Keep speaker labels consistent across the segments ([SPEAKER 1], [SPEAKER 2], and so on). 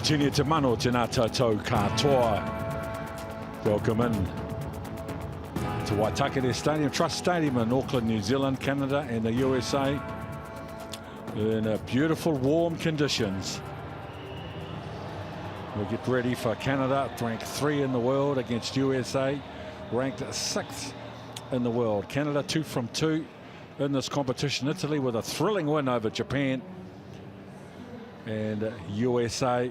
[SPEAKER 1] Tēnā te mano, tēnā tātou katoa. Welcome in to Waitakere Stadium, Trust Stadium in Auckland, New Zealand, Canada and the USA in beautiful warm conditions. We'll get ready for Canada, ranked 3 in the world, against USA, ranked 6th in the world. Canada 2 from 2 in this competition. Italy with a thrilling win over Japan. And USA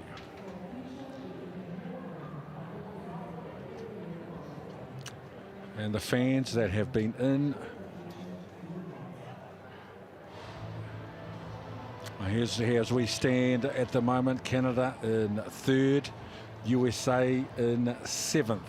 [SPEAKER 1] and the fans that have been in. Here's as we stand at the moment, Canada in 3rd, USA in 7th.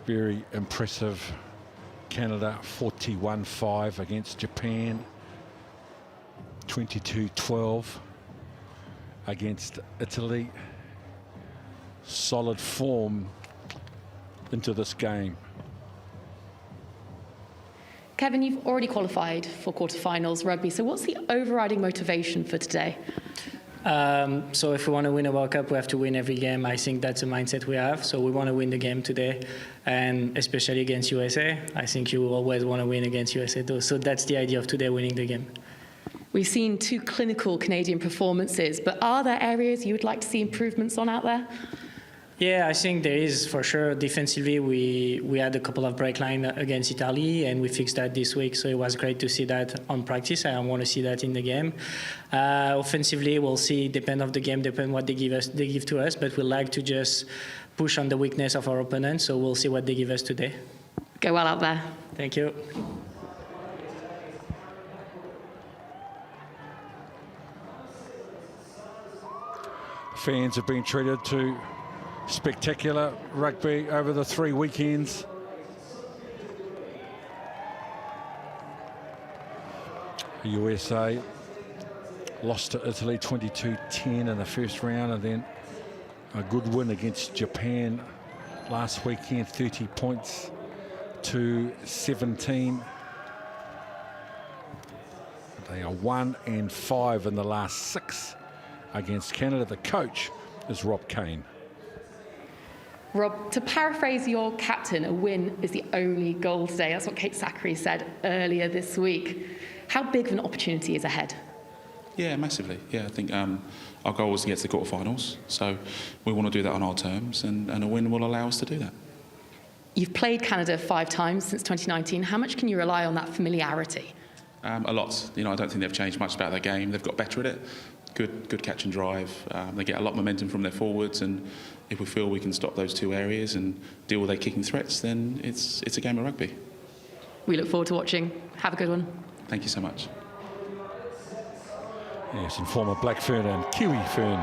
[SPEAKER 1] Very impressive. Canada 41-5 against Japan. 22-12 against Italy. Solid form into this game.
[SPEAKER 2] Kevin, you've already qualified for quarterfinals rugby, so what's the overriding motivation for today?
[SPEAKER 3] So if we want to win a World Cup, we have to win every game. I think that's a mindset we have. So we want to win the game today, and especially against USA. I think you will always want to win against USA though. So that's the idea of today, winning the game.
[SPEAKER 2] We've seen 2 clinical Canadian performances, but are there areas you would like to see improvements on out there?
[SPEAKER 3] Yeah, I think there is for sure. Defensively, we had a couple of break line against Italy, and we fixed that this week. So it was great to see that on practice. I want to see that in the game. Offensively, we'll see. Depend of the game, depend what they give to us. But we like to just push on the weakness of our opponent. So we'll see what they give us today.
[SPEAKER 2] Go well out there.
[SPEAKER 3] Thank you.
[SPEAKER 1] Fans have been treated to spectacular rugby over the 3 weekends. The USA lost to Italy 22-10 in the first round, and then a good win against Japan last weekend, 30 points to 17. They are 1-5 in the last 6 against Canada. The coach is Rob Kane.
[SPEAKER 2] Rob, to paraphrase your captain, a win is the only goal today. That's what Kate Zachary said earlier this week. How big of an opportunity is ahead?
[SPEAKER 4] Yeah, massively. Yeah, I think our goal was to get to the quarterfinals, so we want to do that on our terms, and a win will allow us to do that.
[SPEAKER 2] You've played Canada 5 times since 2019. How much can you rely on that familiarity?
[SPEAKER 4] A lot. You know, I don't think they've changed much about their game. They've got better at it. Good catch and drive. They get a lot of momentum from their forwards, and if we feel we can stop those 2 areas and deal with their kicking threats, then it's a game of rugby.
[SPEAKER 2] We look forward to watching. Have a good one.
[SPEAKER 4] Thank you so much.
[SPEAKER 1] Yes, and former Black Fern and Kiwi Fern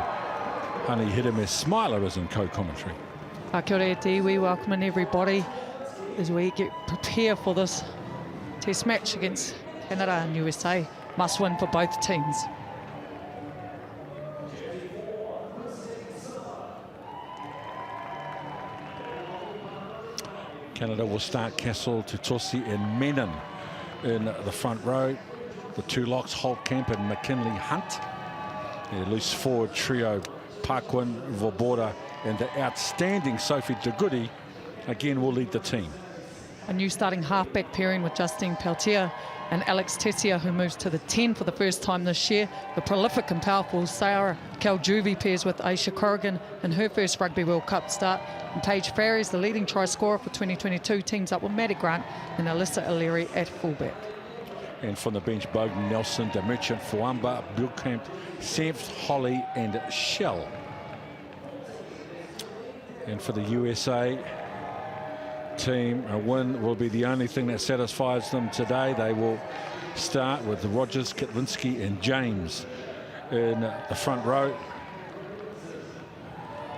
[SPEAKER 1] Honey Hideme Smiler is in co-commentary.
[SPEAKER 5] Kia ora te, we welcome in everybody as we get prepared for this test match against Canada and USA. Must win for both teams.
[SPEAKER 1] Canada will start Castle, Tutosi and Menon in the front row. The 2 locks, Holtkamp and McKinley Hunt. The loose forward trio, Parkwin, Voboda and the outstanding Sophie Degoudi again will lead the team.
[SPEAKER 5] A new starting halfback pairing with Justine Peltier and Alex Tessier, who moves to the 10 for the first time this year. The prolific and powerful Sarah Kaljuvi pairs with Aisha Corrigan in her first Rugby World Cup start. And Paige Farries, the leading try scorer for 2022, teams up with Maddie Grant and Alyssa O'Leary at fullback.
[SPEAKER 1] And from the bench, Bowden, Nelson, DeMerchant, Fuamba, Bilkamp, Senft, Holly and Shell. And for the USA team, a win will be the only thing that satisfies them today. They will start with Rogers, Kitlinski and James in the front row.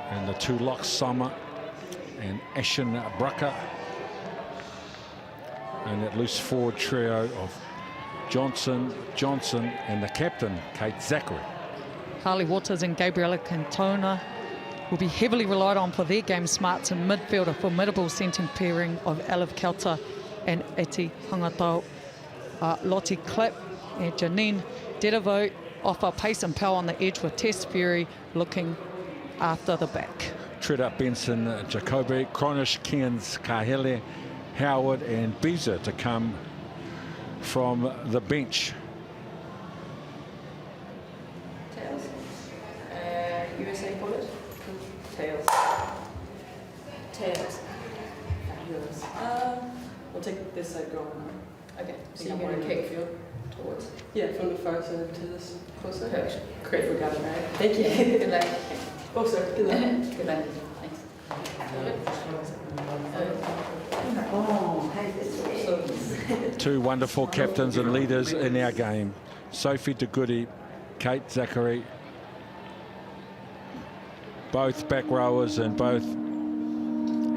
[SPEAKER 1] And the 2 locks, Summer and Ashen Brucker. And that loose forward trio of Johnson, and the captain, Kate Zachary.
[SPEAKER 5] Harley Waters and Gabriella Cantona will be heavily relied on for their game smarts in midfield, a formidable centre pairing of Alif Kelter and Eti Hangatau. Lottie Clip and Janine Dedavo offer pace and power on the edge, with Tess Fury looking after the back.
[SPEAKER 1] Treda Benson, Jacoby, Cronish, Cairns, Kahele, Howard and Beezer to come from the bench.
[SPEAKER 6] Tails. USA Bullet. Tails. Tails. Yours. We'll take this side going. Okay. So you're going to kick towards? Yeah, from the far side to this closer. Great, we got it right. Thank you. Good luck. Oh, sorry. Good luck. Good luck. Thanks. Oh, hey, this
[SPEAKER 1] Two wonderful captains and leaders in our game. Sophie De Goody, Kate Zachary, both back rowers and both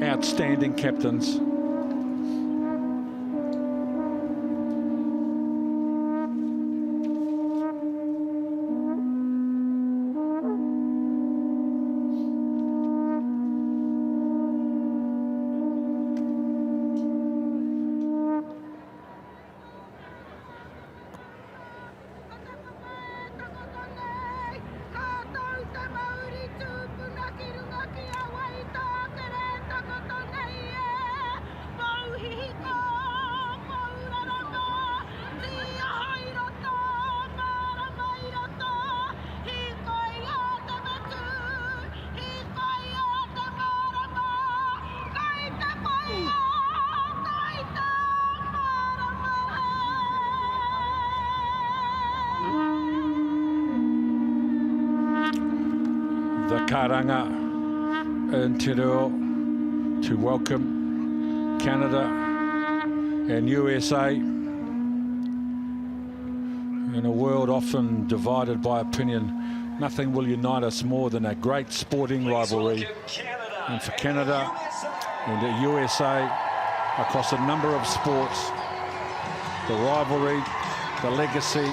[SPEAKER 1] outstanding captains. The Karanga in Te Reo to welcome Canada and USA in a world often divided by opinion. Nothing will unite us more than a great sporting rivalry. And for Canada and the USA across a number of sports, the rivalry, the legacy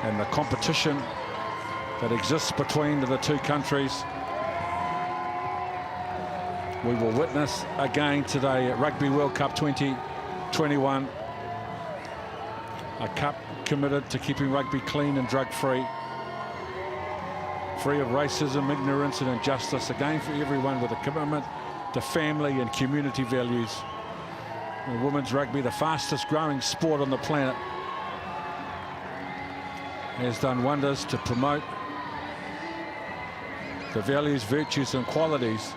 [SPEAKER 1] and the competition that exists between the two countries, we will witness again today at Rugby World Cup 2021. A cup committed to keeping rugby clean and drug-free, free of racism, ignorance and injustice, a game for everyone with a commitment to family and community values. And women's rugby, the fastest growing sport on the planet, has done wonders to promote the values, virtues and qualities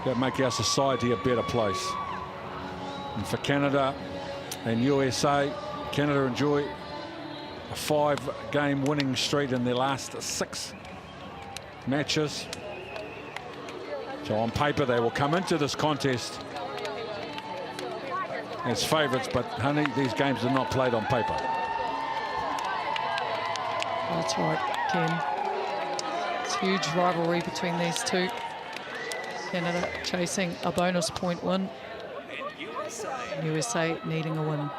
[SPEAKER 1] that make our society a better place. And for Canada and USA, Canada enjoy a 5-game winning streak in their last 6 matches. So on paper they will come into this contest as favourites, but honey, these games are not played on paper.
[SPEAKER 5] That's right, Ken. It's a huge rivalry between these two. Canada chasing a bonus point win. USA needing a win.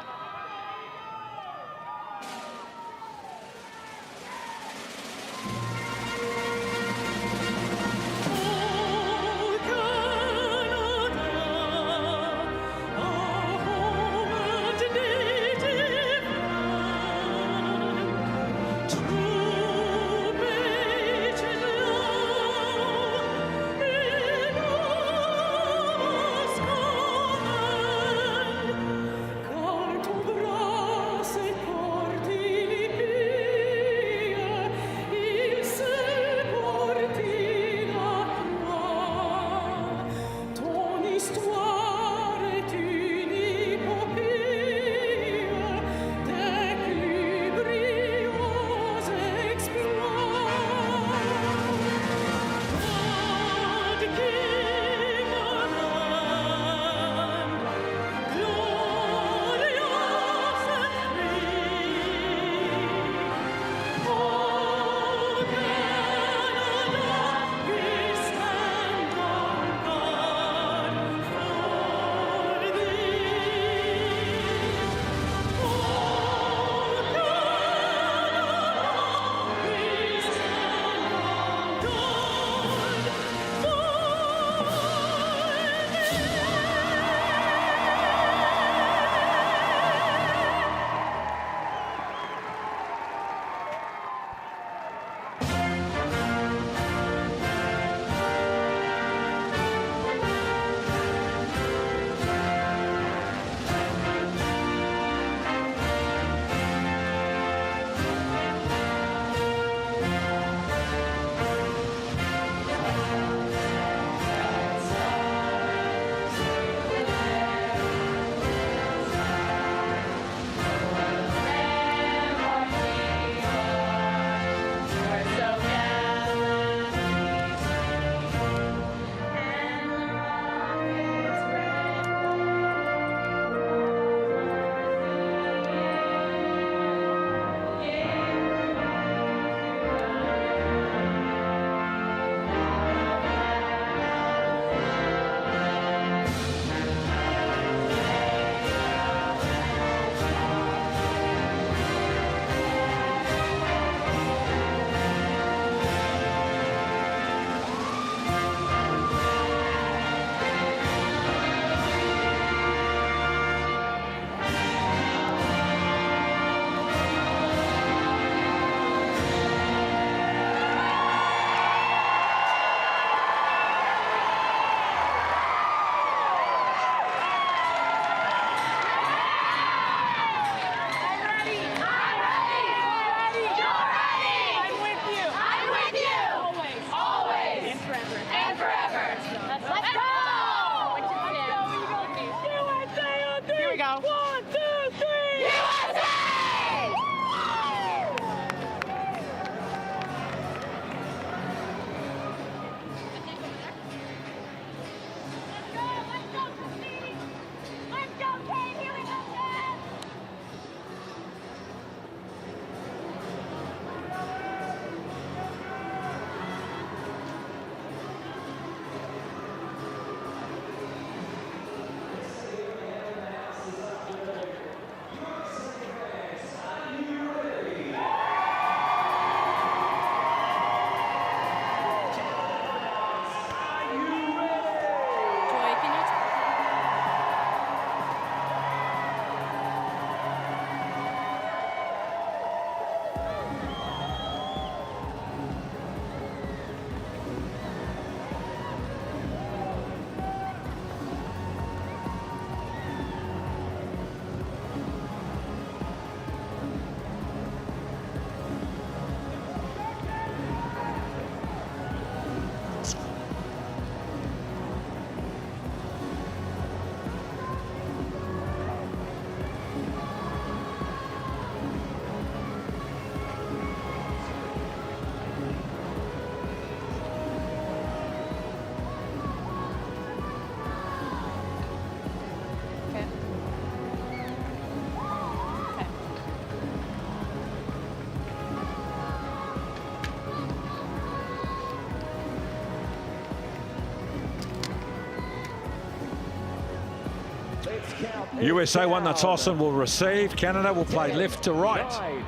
[SPEAKER 1] USA won the toss and will receive. Canada will play left to right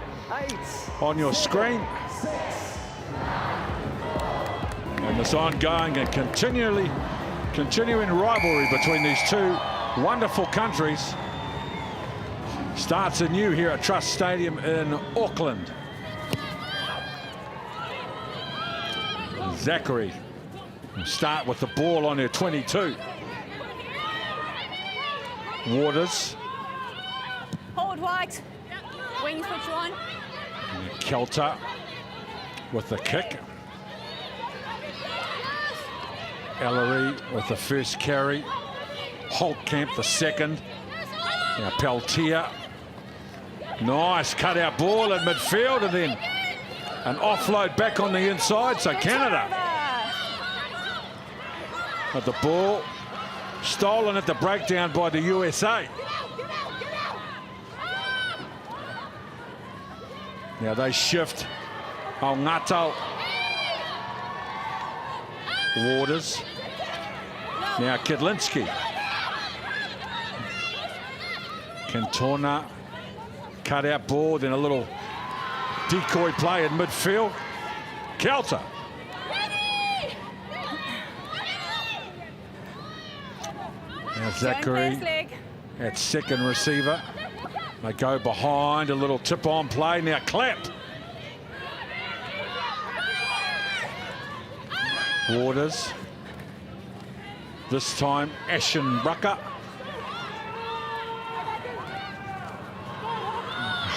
[SPEAKER 1] on your screen. And this ongoing and continuing rivalry between these two wonderful countries starts anew here at Trust Stadium in Auckland. Zachary will start with the ball on her 22. Waters.
[SPEAKER 7] Hold white. Wing switch on.
[SPEAKER 1] Kelter with the kick. Ellery with the first carry. Holtkamp the second. Now Peltier. Nice cut-out ball in midfield, and then an offload back on the inside. So Canada at the ball. Stolen at the breakdown by the USA. Now they shift. Ongato. Waters. Now Kidlinski. Cantona. Cut out ball, then a little decoy play in midfield. Kelter. Now Zachary at second receiver. They go behind, a little tip-on play. Now Clapp. Waters. This time Ashenbrucker.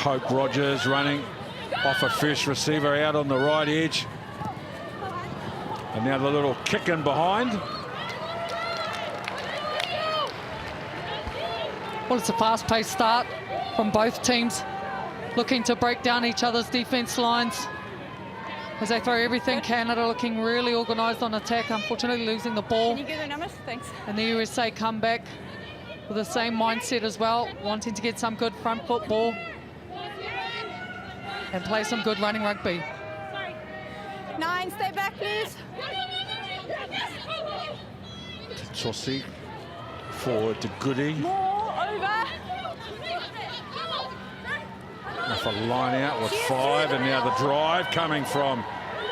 [SPEAKER 1] Hope Rogers running off a first receiver out on the right edge. And now the little kick in behind.
[SPEAKER 5] Well, it's a fast-paced start from both teams, looking to break down each other's defence lines as they throw everything. Canada looking really organised on attack, unfortunately losing the ball.
[SPEAKER 7] Can you give the numbers? Thanks.
[SPEAKER 5] And the USA come back with the same mindset as well, wanting to get some good front foot ball and play some good running rugby.
[SPEAKER 7] 9, stay back, please.
[SPEAKER 1] Tossi forward to Goody.
[SPEAKER 7] More, over.
[SPEAKER 1] Off a line out with 5, and now the drive coming from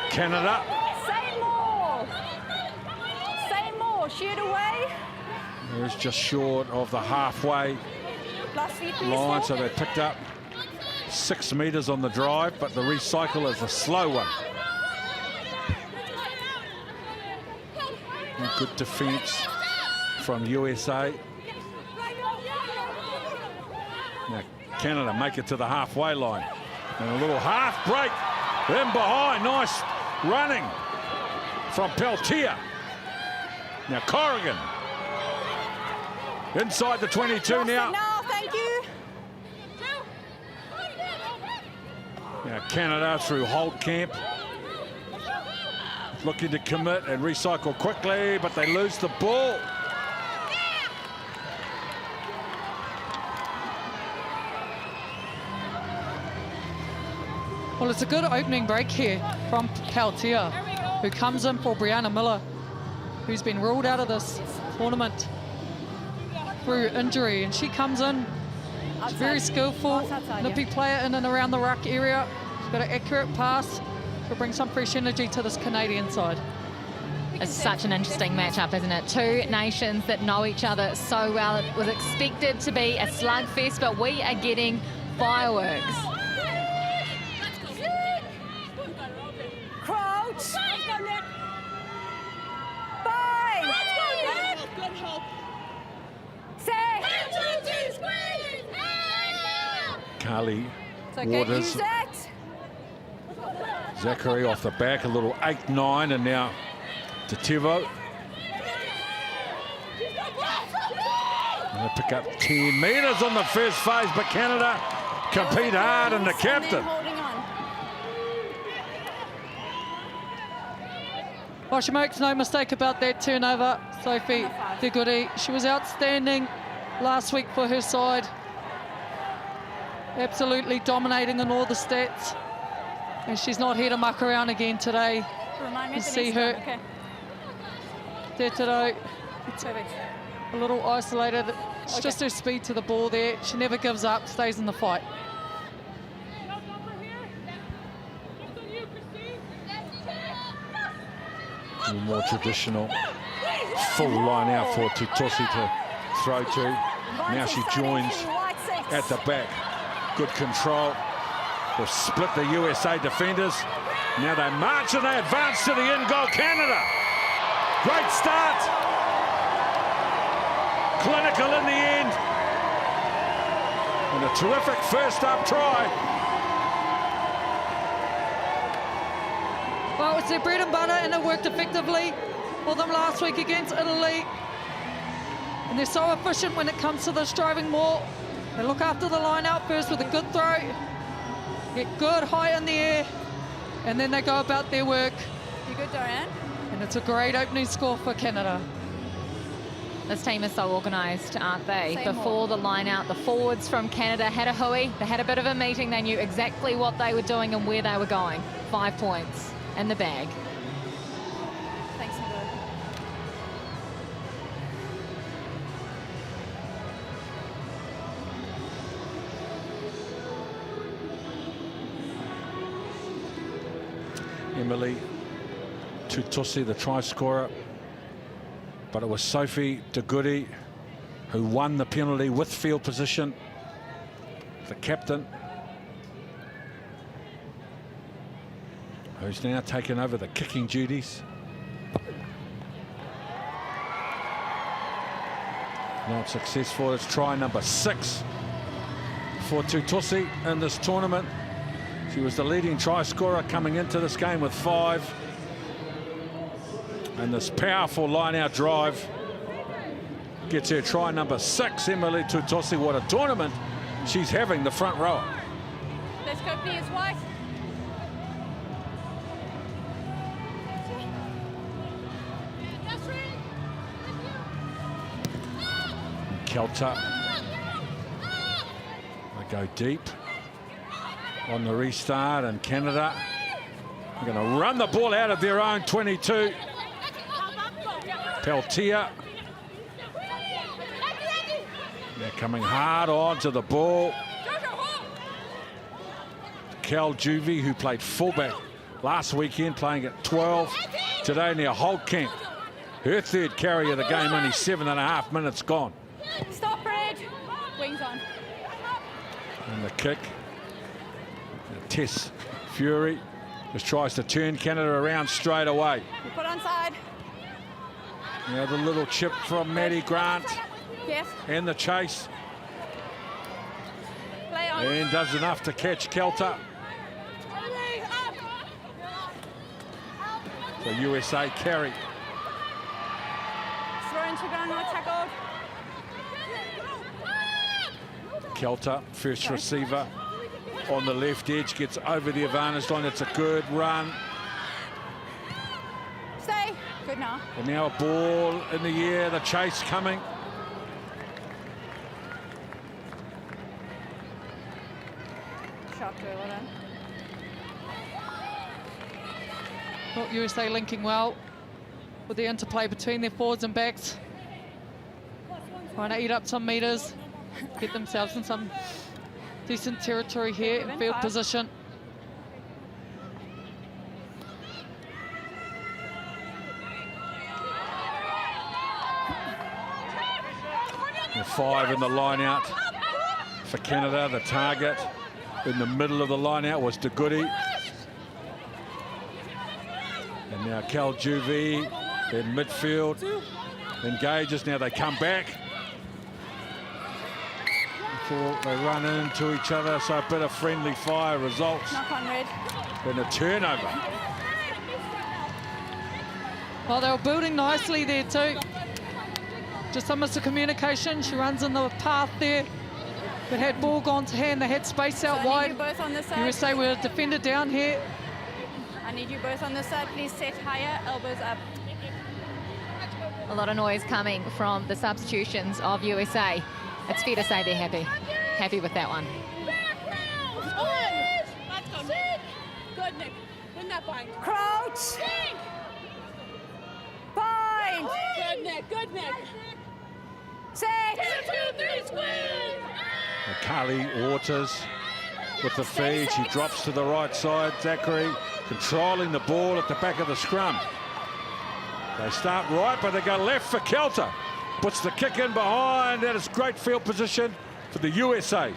[SPEAKER 1] Canada.
[SPEAKER 7] Say more. Say more, shoot away.
[SPEAKER 1] It's just short of the halfway
[SPEAKER 7] Last feet, please.
[SPEAKER 1] line, so they picked up 6 metres on the drive, but the recycle is a slow one. And good defence from USA. Now Canada make it to the halfway line. And a little half break in behind. Nice running from Peltier. Now Corrigan inside the 22 now.
[SPEAKER 7] No, thank you.
[SPEAKER 1] Now Canada through Holtkamp. Looking to commit and recycle quickly, but they lose the ball.
[SPEAKER 5] Well, it's a good opening break here from Peltier, who comes in for Brianna Miller, who's been ruled out of this tournament through injury, and she comes in. She's very skillful, nippy player in and around the ruck area. She's got an accurate pass to bring some fresh energy to this Canadian side.
[SPEAKER 8] It's such an interesting matchup, isn't it? Two nations that know each other so well. It was expected to be a slugfest, but we are getting fireworks.
[SPEAKER 7] Crouch. 5.
[SPEAKER 1] Carly
[SPEAKER 7] Okay,
[SPEAKER 1] Waters.
[SPEAKER 7] use that.
[SPEAKER 1] Zachary off the back, a little 8-9, and now to Tivo. They pick up 10 metres on the first phase, but Canada compete hard, and the captain.
[SPEAKER 7] Holding on.
[SPEAKER 5] Well, she makes no mistake about that turnover, Sophie De Goody. She was outstanding last week for her side. Absolutely dominating in all the stats. And she's not here to muck around again today.
[SPEAKER 7] Remind me
[SPEAKER 5] You
[SPEAKER 7] of the
[SPEAKER 5] see
[SPEAKER 7] next
[SPEAKER 5] her.
[SPEAKER 7] one, okay.
[SPEAKER 5] There today.
[SPEAKER 7] Perfect.
[SPEAKER 5] a little isolated. It's just her speed to the ball there. She never gives up, stays in the fight.
[SPEAKER 1] A more traditional full line out for Tutosi to throw to. Now she joins at the back. Good control. They've split the USA defenders. Now they march and they advance to the end goal, Canada. Great start. Clinical in the end. And a terrific first up try.
[SPEAKER 5] Well, it's their bread and butter, and it worked effectively for them last week against Italy. And they're so efficient when it comes to this driving maul. They look after the line out first with a good throw, get good high in the air, and then they go about their work.
[SPEAKER 7] You good, Dorian?
[SPEAKER 5] And it's a great opening score for Canada.
[SPEAKER 8] This team is so organised, aren't they?
[SPEAKER 7] Say
[SPEAKER 8] Before
[SPEAKER 7] more.
[SPEAKER 8] the line out, the forwards from Canada had a hui. They had a bit of a meeting. They knew exactly what they were doing and where they were going. 5 points in the bag.
[SPEAKER 7] Thanks, Nicola.
[SPEAKER 1] Emily Tutosi, the try scorer. But it was Sophie De Goody who won the penalty with field position. The captain, who's now taken over the kicking duties. Not successful. It's try number 6 for Tutosi in this tournament. She was the leading try scorer coming into this game with 5. And this powerful line-out drive gets her try number 6. Emily Tutosi, what a tournament she's having, the front rower.
[SPEAKER 7] Let's go, please, White.
[SPEAKER 1] Kelter. They go deep on the restart, and Canada are going to run the ball out of their own 22. Peltier. They're coming hard onto the ball. Cal Juvie, who played fullback last weekend, playing at 12. Today near Holtkamp. Her third carry of the game, only 7.5 minutes gone.
[SPEAKER 7] Stop, Red. Wings on.
[SPEAKER 1] And the kick. Tess Fury just tries to turn Canada around straight away.
[SPEAKER 7] You put on side.
[SPEAKER 1] Now the little chip from Maddie Grant
[SPEAKER 7] Yes.
[SPEAKER 1] and the chase.
[SPEAKER 7] Play on.
[SPEAKER 1] And does enough to catch Kelter. So USA carry.
[SPEAKER 7] Throw into ground, not tackled.
[SPEAKER 1] Kelter, first receiver on the left edge, gets over the advantage line. It's a good run.
[SPEAKER 7] Stay. Good now.
[SPEAKER 1] And now a ball in the air, the chase coming.
[SPEAKER 7] Sharp to well done.
[SPEAKER 5] Thought USA linking well with the interplay between their forwards and backs. Trying to eat up some metres, get themselves in some decent territory here in field position.
[SPEAKER 1] The 5 in the line out for Canada. The target in the middle of the line out was De Goody. And now Cal Juvie in midfield engages. Now they come back. Before they run into each other, so a bit of friendly fire results
[SPEAKER 7] Knock on, Red.
[SPEAKER 1] in a turnover.
[SPEAKER 5] Well, they were building nicely there too. Just some miscommunication. She runs in the path there, but had ball gone to hand, they had space out
[SPEAKER 7] So I need
[SPEAKER 5] wide.
[SPEAKER 7] you both on this side.
[SPEAKER 5] USA were a defender down here.
[SPEAKER 7] I need you both on this side. Please set higher, elbows up.
[SPEAKER 8] A lot of noise coming from the substitutions of USA. It's fair to say they're happy. Happy with that one.
[SPEAKER 7] Good, Nick. Win that bind. Crouch. Bind. Good, Nick. Good, Nick.
[SPEAKER 1] Carly Waters with the feed. She drops to the right side. Zachary controlling the ball at the back of the scrum. They start right, but they go left for Kelter. Puts the kick in behind, and it's great field position for the USA.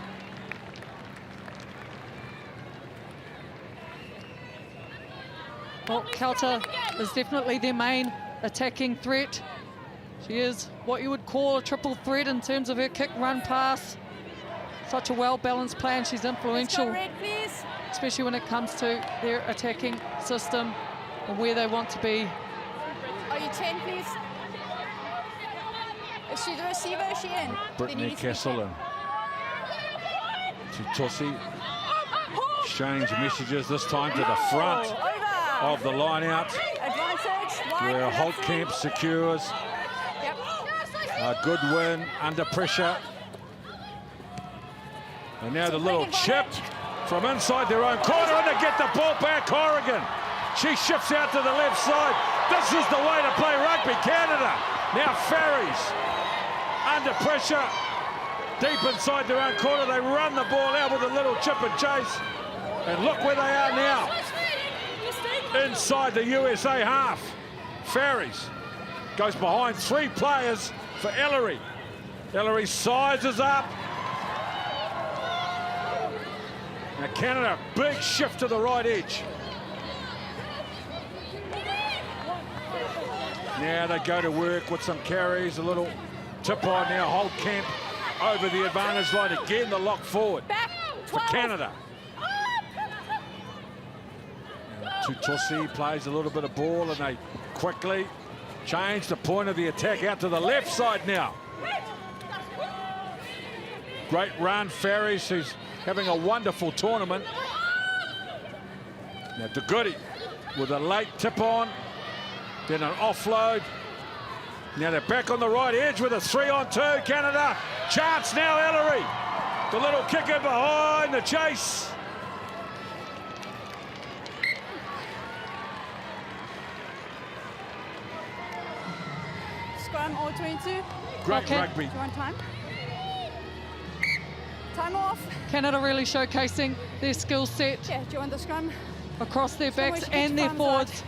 [SPEAKER 5] Well, Kelter is definitely their main attacking threat. She is what you would call a triple threat in terms of her kick, run, pass. Such a well-balanced play, and she's influential, especially when it comes to their attacking system and where they want to be.
[SPEAKER 7] Are you 10, please? Is she the receiver? Is she in?
[SPEAKER 1] Brittany Kessel and Tutsi exchange messages, this time to the front of the line out, where Holtkamp secures a good win under pressure. And now the little chip from inside their own corner, and they get the ball back, Oregon. She shifts out to the left side. This is the way to play rugby, Canada. Now Ferries under pressure, deep inside their own corner. They run the ball out with a little chip and chase. And look where they are now. Inside the USA half. Ferries goes behind 3 players for Ellery. Ellery sizes up. Now Canada, big shift to the right edge. Now they go to work with some carries, a little tip on now. Holtkamp over the advantage line again, the lock forward for Canada. Tutsi plays a little bit of ball, and they quickly change the point of the attack out to the left side now. Great run, Ferries, who's having a wonderful tournament. Now DeGoody with a late tip on, then an offload. Now they're back on the right edge with a 3-on-2, Canada. Chance now, Ellery. The little kicker behind the chase.
[SPEAKER 7] Scrum all 22.
[SPEAKER 1] Great
[SPEAKER 5] Okay.
[SPEAKER 1] rugby.
[SPEAKER 7] Do you want time? Time off.
[SPEAKER 5] Canada really showcasing their skill set
[SPEAKER 7] Yeah, do you want the scrum?
[SPEAKER 5] across their
[SPEAKER 7] Scrum,
[SPEAKER 5] backs
[SPEAKER 7] we should
[SPEAKER 5] and
[SPEAKER 7] get
[SPEAKER 5] their
[SPEAKER 7] scrums out.
[SPEAKER 5] forwards,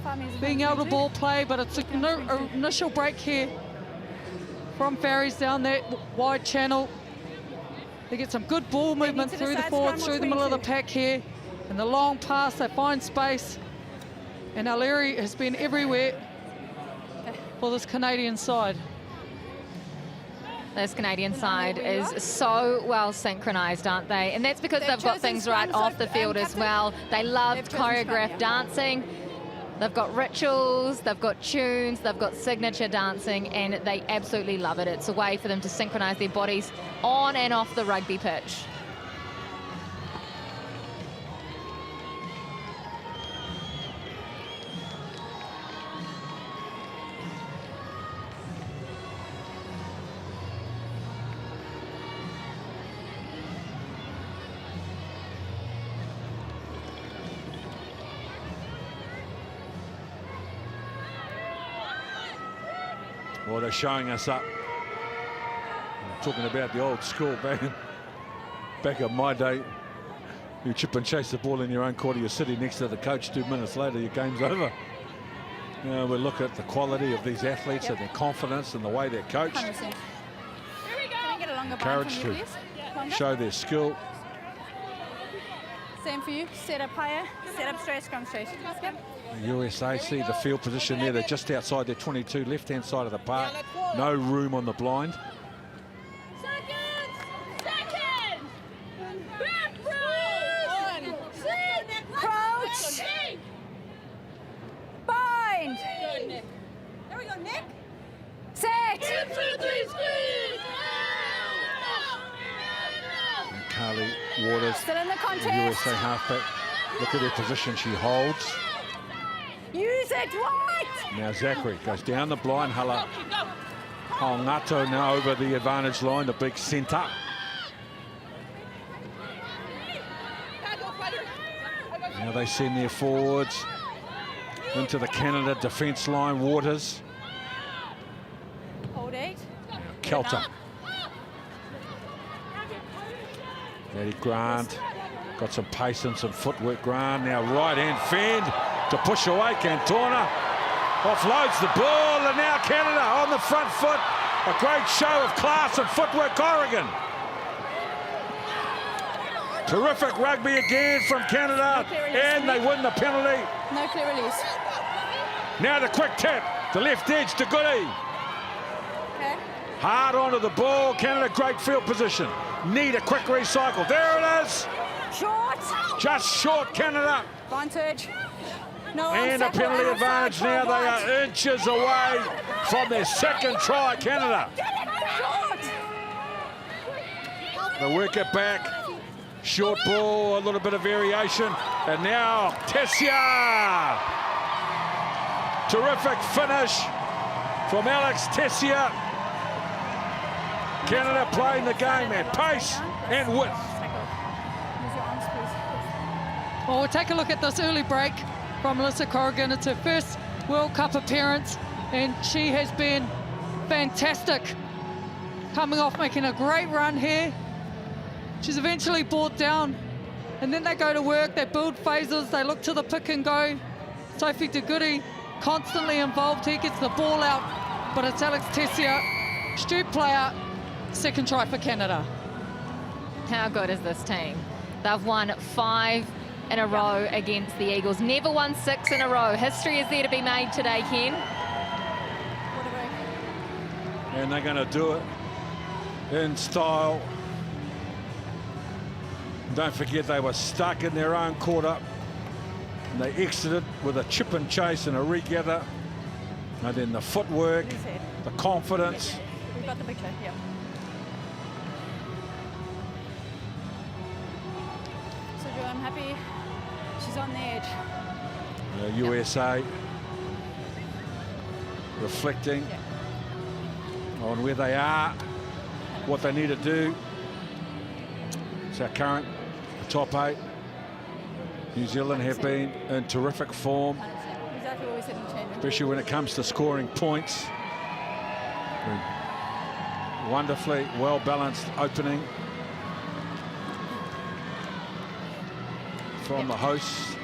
[SPEAKER 7] 5 minutes is
[SPEAKER 5] being
[SPEAKER 7] all
[SPEAKER 5] able to
[SPEAKER 7] 22.
[SPEAKER 5] ball play, but it's an initial break here from Ferries down that wide channel. They get some good ball movement
[SPEAKER 7] to the
[SPEAKER 5] through the
[SPEAKER 7] side,
[SPEAKER 5] forwards,
[SPEAKER 7] scrum
[SPEAKER 5] through the middle of the
[SPEAKER 7] 22.
[SPEAKER 5] pack here. And the long pass, they find space. And O'Leary has been everywhere for this Canadian side.
[SPEAKER 8] This Canadian side is so well synchronised, aren't they? And that's because
[SPEAKER 7] They've
[SPEAKER 8] they've got
[SPEAKER 7] chosen
[SPEAKER 8] things right
[SPEAKER 7] scrums,
[SPEAKER 8] off the
[SPEAKER 7] so,
[SPEAKER 8] field as
[SPEAKER 7] Captain,
[SPEAKER 8] well. They love
[SPEAKER 7] they've chosen scrum,
[SPEAKER 8] choreographed
[SPEAKER 7] yeah.
[SPEAKER 8] dancing. They've got rituals, they've got tunes, they've got signature dancing, and they absolutely love it. It's a way for them to synchronise their bodies on and off the rugby pitch.
[SPEAKER 1] Well, they're showing us up. I'm talking about the old school back in my day. You chip and chase the ball in your own quarter, you're sitting next to the coach 2 minutes later, your game's over. Now we look at the quality of these athletes and their confidence and the way they're coached.
[SPEAKER 7] 100%. Can we get a longer bind
[SPEAKER 1] Courage
[SPEAKER 7] from
[SPEAKER 1] to
[SPEAKER 7] you, please? Longer.
[SPEAKER 1] show their skill.
[SPEAKER 7] Same for you. Set up higher. Set up straight. Scrum straight. Yep.
[SPEAKER 1] The USA see the field position there. They're just outside their 22, left-hand side of the park. No room on the blind.
[SPEAKER 7] Crouch. Bind. There we go, Nick. Set.
[SPEAKER 1] And Carly Waters,
[SPEAKER 7] Still in the
[SPEAKER 1] the
[SPEAKER 7] contest.
[SPEAKER 1] USA halfback. Look at their position she holds.
[SPEAKER 7] Use it right.
[SPEAKER 1] Now Zachary goes down the blind. Haungato now over the advantage line, the big centre. Now they send their forwards into the Canada defence line. Waters.
[SPEAKER 7] Hold 8.
[SPEAKER 1] Kelter. Eddie Grant got some pace and some footwork. Grant now right hand fend to push away. Cantona offloads the ball, and now Canada on the front foot. A great show of class and footwork, Oregon. Terrific rugby again from Canada, and they win the penalty.
[SPEAKER 7] No clear release.
[SPEAKER 1] Now the quick tap, the left edge to Goody.
[SPEAKER 7] Okay.
[SPEAKER 1] Hard onto the ball, Canada, great field position. Need a quick recycle. There it is.
[SPEAKER 7] Short.
[SPEAKER 1] Just short, Canada.
[SPEAKER 7] Advantage. No,
[SPEAKER 1] And a penalty advantage now. They are inches away from their second try, Canada. They work it back. Short ball, a little bit of variation. And now Tessia. Terrific finish from Alex Tessia. Canada playing the game at pace and width.
[SPEAKER 5] Well, we'll take a look at this early break from Melissa Corrigan. It's her first World Cup appearance, and she has been fantastic. Coming off making a great run here. She's eventually brought down, and then they go to work, they build phases, they look to the pick and go. Sophie De Goody constantly involved. He gets the ball out, but it's Alex Tessia, astute player, second try for Canada.
[SPEAKER 8] How good is this team? They've won 5 in a row against the Eagles. Never won 6 in a row. History is there to be made today, Ken.
[SPEAKER 1] And they're going to do it in style. Don't forget they were stuck in their own quarter. And they exited with a chip and chase and a regather. And then the footwork, the confidence.
[SPEAKER 7] We've got the picture, yeah. So Joe, I'm happy she's on the edge.
[SPEAKER 1] USA reflecting on where they are, what they need to do. It's our current top 8. New Zealand have been in terrific form,
[SPEAKER 7] Exactly what we said in the change room.
[SPEAKER 1] especially when it comes to scoring points. Wonderfully well-balanced opening from the hosts.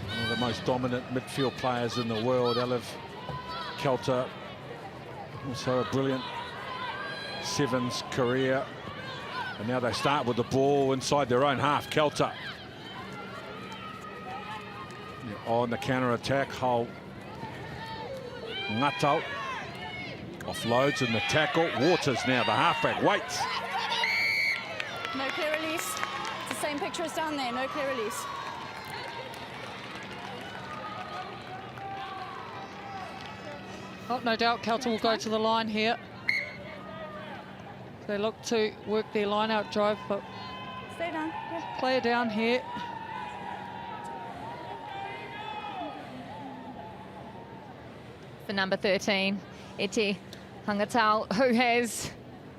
[SPEAKER 1] One of the most dominant midfield players in the world, Eliv Kelter. Also a brilliant sevens career. And now they start with the ball inside their own half. Kelter on the counter-attack. Hull Ngatau offloads in the tackle. Waters now, the halfback, waits.
[SPEAKER 7] No clear release. It's the same picture as down there, no clear release.
[SPEAKER 5] Oh, no doubt Kelter will go to the line here. They look to work their line-out drive, but
[SPEAKER 7] Stay down. Yeah.
[SPEAKER 5] player down here.
[SPEAKER 8] For number 13, Eti Hangatau, who has,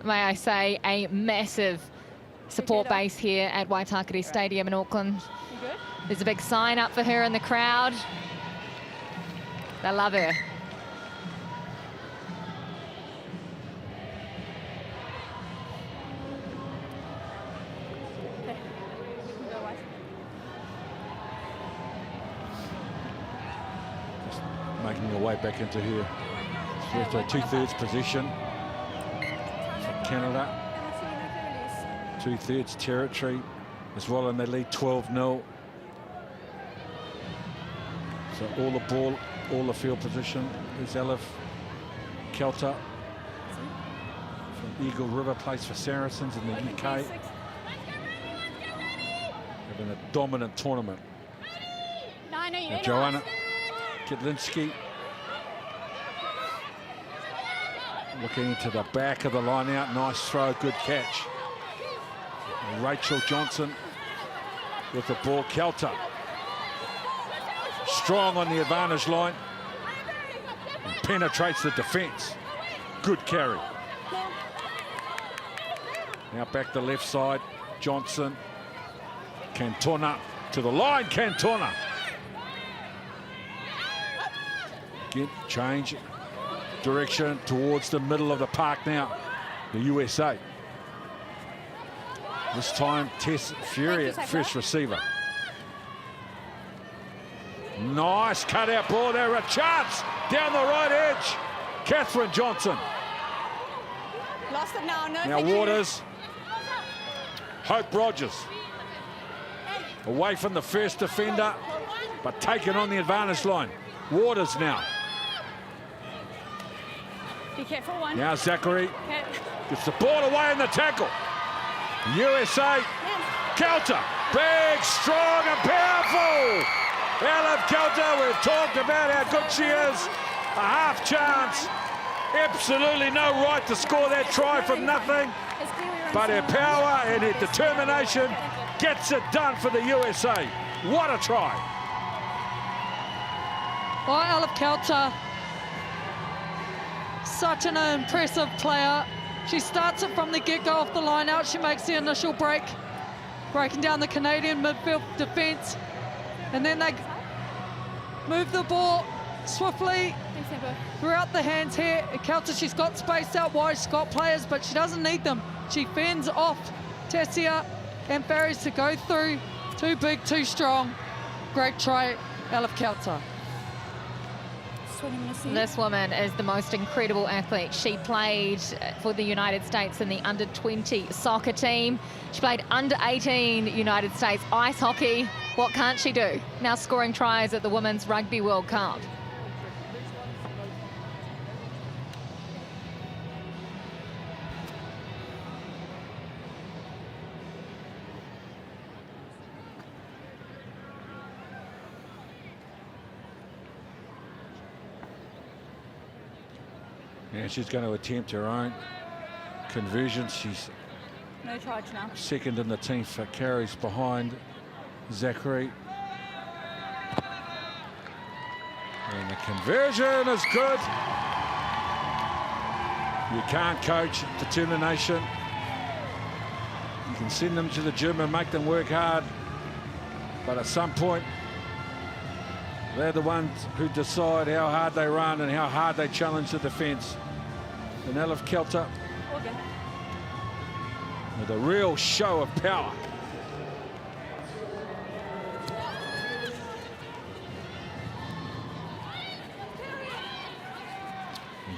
[SPEAKER 8] may I say, a massive support base here at Waitakere Stadium in Auckland.
[SPEAKER 7] You good?
[SPEAKER 8] There's a big sign up for her in the crowd. They love her.
[SPEAKER 7] Okay. You can go, Wise.
[SPEAKER 1] Just making her way back into here. She has a 2/3 possession for Canada.
[SPEAKER 7] Penalty, no clear release.
[SPEAKER 1] 2/3 territory as well, and they lead 12-0. So all the ball, all the field position is Eliv Kelter from Eagle River, plays for Saracens in the UK. Having a dominant tournament.
[SPEAKER 7] No, you're
[SPEAKER 1] Now
[SPEAKER 7] in.
[SPEAKER 1] Joanna Kitlinski looking into the back of the line out. Nice throw, good catch. And Rachel Johnson with the ball. Kelter strong on the advantage line and penetrates the defence. Good carry. Now back the left side. Johnson. Cantona to the line. Cantona. Again, change direction towards the middle of the park now. The USA. This time, Tess Fury at first receiver. Nice cutout ball there. A chance down the right edge. Catherine Johnson.
[SPEAKER 7] Lost it now. No.
[SPEAKER 1] Now Waters. Hope Rogers. Away from the first defender, but taken on the advantage line. Waters now.
[SPEAKER 7] Be careful, one.
[SPEAKER 1] Now Zachary
[SPEAKER 7] Okay.
[SPEAKER 1] gets the ball away in the tackle. USA. Kelter. Big, strong and powerful. Ella Kelter, we've talked about how good she is. A half chance. Absolutely no right to score that try from nothing. But her power and her determination gets it done for the USA. What a try.
[SPEAKER 5] By Ella Kelter. Such an impressive player. She starts it from the get-go off the line out. She makes the initial break, breaking down the Canadian midfield defence. And then they move the ball swiftly throughout the hands here. Kelter, she's got space out wide, she's got players, but she doesn't need them. She fends off Tessia and Farries to go through. Too big, too strong. Great try, Ella Kelter.
[SPEAKER 8] This woman is the most incredible athlete. She played for the United States in the under-20 soccer team. She played under-18 United States ice hockey. What can't she do? Now scoring tries at the Women's Rugby World Cup.
[SPEAKER 1] And she's going to attempt her own conversion. She's
[SPEAKER 7] No charge now.
[SPEAKER 1] second in the team for carries behind Zachary. And the conversion is good. You can't coach determination. You can send them to the gym and make them work hard. But at some point, they're the ones who decide how hard they run and how hard they challenge the defence. And Ella Kelter
[SPEAKER 7] Okay.
[SPEAKER 1] with a real show of power.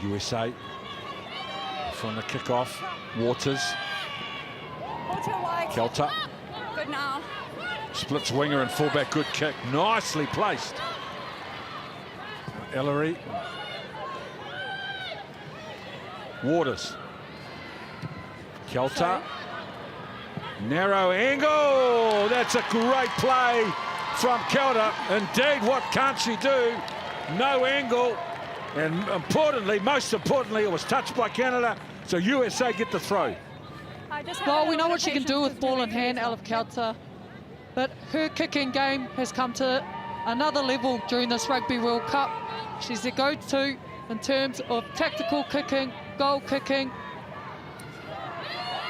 [SPEAKER 1] The USA from the kickoff. Waters.
[SPEAKER 7] Hold your wide.
[SPEAKER 1] Kelter
[SPEAKER 7] Good now.
[SPEAKER 1] splits winger and fullback. Good kick. Nicely placed. Ellery. Waters. Kelter. Narrow angle. That's a great play from Kelter. Indeed, what can't she do? No angle. And importantly, most importantly, it was touched by Canada. So USA get the throw.
[SPEAKER 5] Well, we know what she can do with ball in hand, Ella Kelter. But her kicking game has come to another level during this Rugby World Cup. She's the go-to in terms of tactical kicking, goal kicking.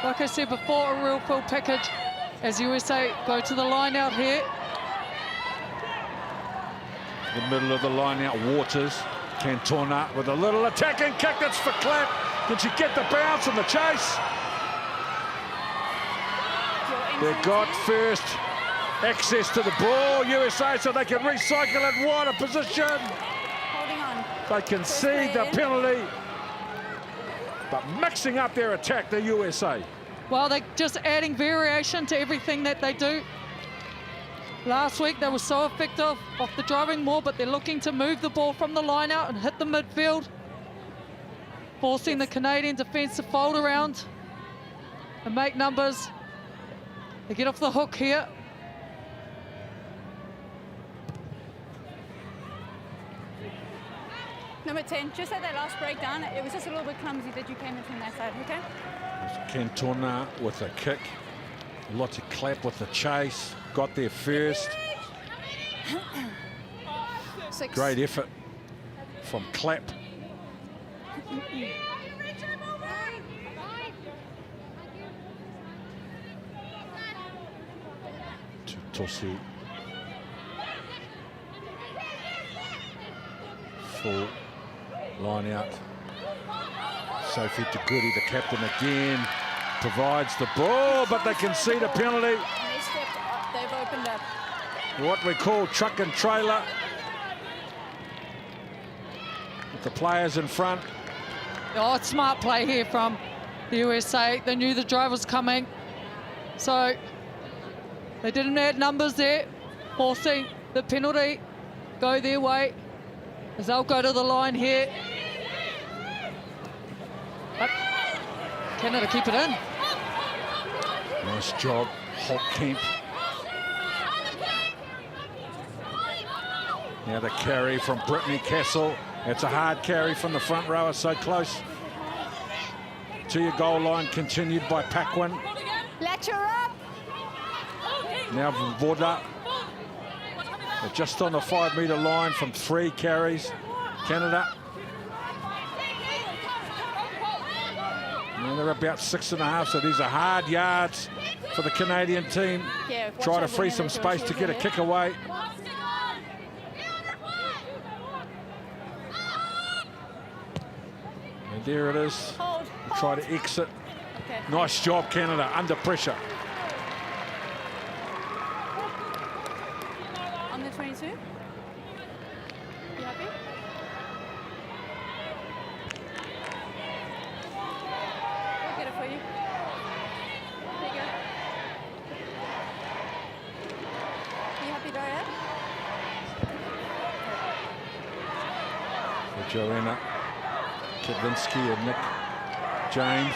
[SPEAKER 5] Like I said before, a real full package as USA go to the line out here.
[SPEAKER 1] The middle of the line out, Waters. Cantona with a little attacking kick. That's for Clapp. Did she get the bounce and the chase? They got first access to the ball, USA, so they can recycle it. What a position.
[SPEAKER 7] Holding on.
[SPEAKER 1] They concede the penalty, but mixing up their attack, the USA.
[SPEAKER 5] Well, they're just adding variation to everything that they do. Last week, they were so effective off the driving maul, but they're looking to move the ball from the line out and hit the midfield, forcing the Canadian defence to fold around and make numbers. They get off the hook here.
[SPEAKER 7] Number 10, just at that last breakdown, it was just a little bit clumsy that you came in from that side, okay?
[SPEAKER 1] Cantona with a kick. Lots of Clapp with the chase. Got there first.
[SPEAKER 7] 6.
[SPEAKER 1] Great effort from Clapp. Tosi. Full line out. Sophie De Goody, the captain again, provides the ball, but they concede a penalty.
[SPEAKER 7] They've opened up.
[SPEAKER 1] What we call truck and trailer. With the players in front.
[SPEAKER 5] Oh, it's smart play here from the USA. They knew the drive was coming. So they didn't add numbers there, forcing the penalty go their way as they'll go to the line here. But Canada keep it in.
[SPEAKER 1] Nice job, Holt Kemp. Now the carry from Brittany Castle. It's a hard carry from the front rower, so close to your goal line, continued by Paquin.
[SPEAKER 7] Let her up.
[SPEAKER 1] Now Voda. They're just on the 5 metre line from 3 carries. Canada. And they're about 6.5, so these are hard yards for the Canadian team.
[SPEAKER 7] Yeah,
[SPEAKER 1] Try to free some space to get a kick away. And there it is.
[SPEAKER 7] Hold.
[SPEAKER 1] Try to exit.
[SPEAKER 7] Okay.
[SPEAKER 1] Nice job, Canada, under pressure.
[SPEAKER 7] On the 22. You happy? I'll get it for you. There you go. You happy, Daria?
[SPEAKER 1] For Joanna Kedlinski and Nick James.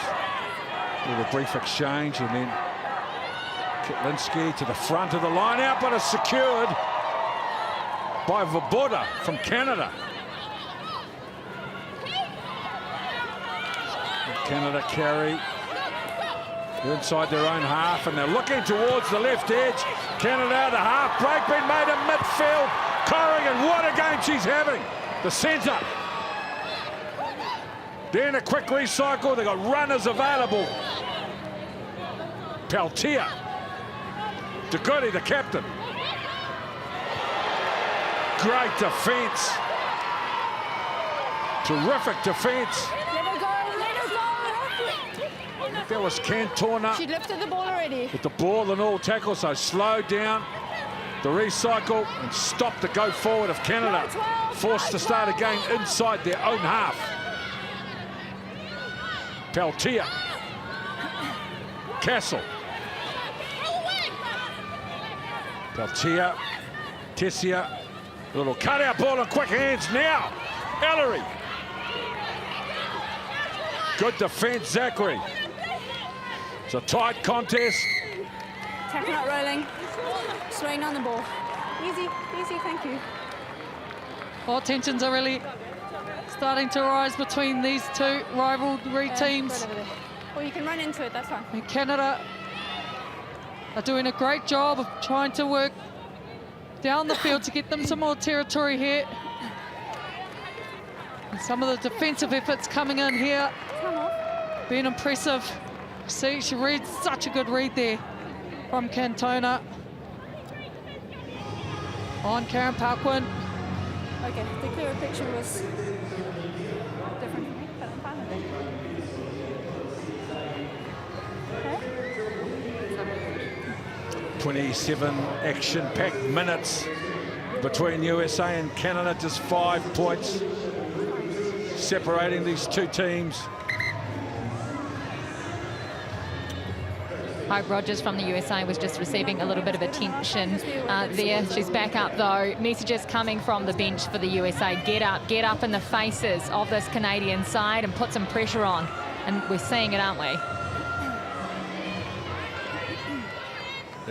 [SPEAKER 1] A little brief exchange, and then Kedlinski to the front of the line out, but it's secured by Voboda from Canada. And Canada carry inside their own half, and they're looking towards the left edge. Canada, the half break being made in midfield. Corrigan, what a game she's having. The centre. Then a quick recycle. They've got runners available. Peltier. De Goody, the captain. Great defence. Terrific defence.
[SPEAKER 7] Let her go, let her go.
[SPEAKER 1] That was Cantona
[SPEAKER 7] She lifted the ball already.
[SPEAKER 1] with the ball and all tackle, so slowed down the recycle and stopped the go forward of Canada. Forced to start again inside their own half. Peltier. Castle. Peltier. Tessia. Little cutout ball and quick hands now. Ellery. Good defence, Zachary. It's a tight contest.
[SPEAKER 7] Tackle not rolling. Swing on the ball. Easy, easy, thank you.
[SPEAKER 5] Well, tensions are really starting to rise between these two rivalry teams.
[SPEAKER 7] Right over there. Well, you can run into it, that's fine.
[SPEAKER 5] And Canada are doing a great job of trying to work down the field to get them some more territory here. And some of the defensive efforts coming in here,
[SPEAKER 7] Come on.
[SPEAKER 5] being impressive. See, she reads such a good read there from Cantona. On Karen Paquin.
[SPEAKER 7] Okay, the clearer picture was different for me, but I'm fine with it. Okay.
[SPEAKER 1] 27 action-packed minutes between USA and Canada, just 5 points separating these two teams.
[SPEAKER 8] Hope Rogers from the USA was just receiving a little bit of attention there. She's back up though. Messages coming from the bench for the USA. Get up in the faces of this Canadian side and put some pressure on. And we're seeing it, aren't we?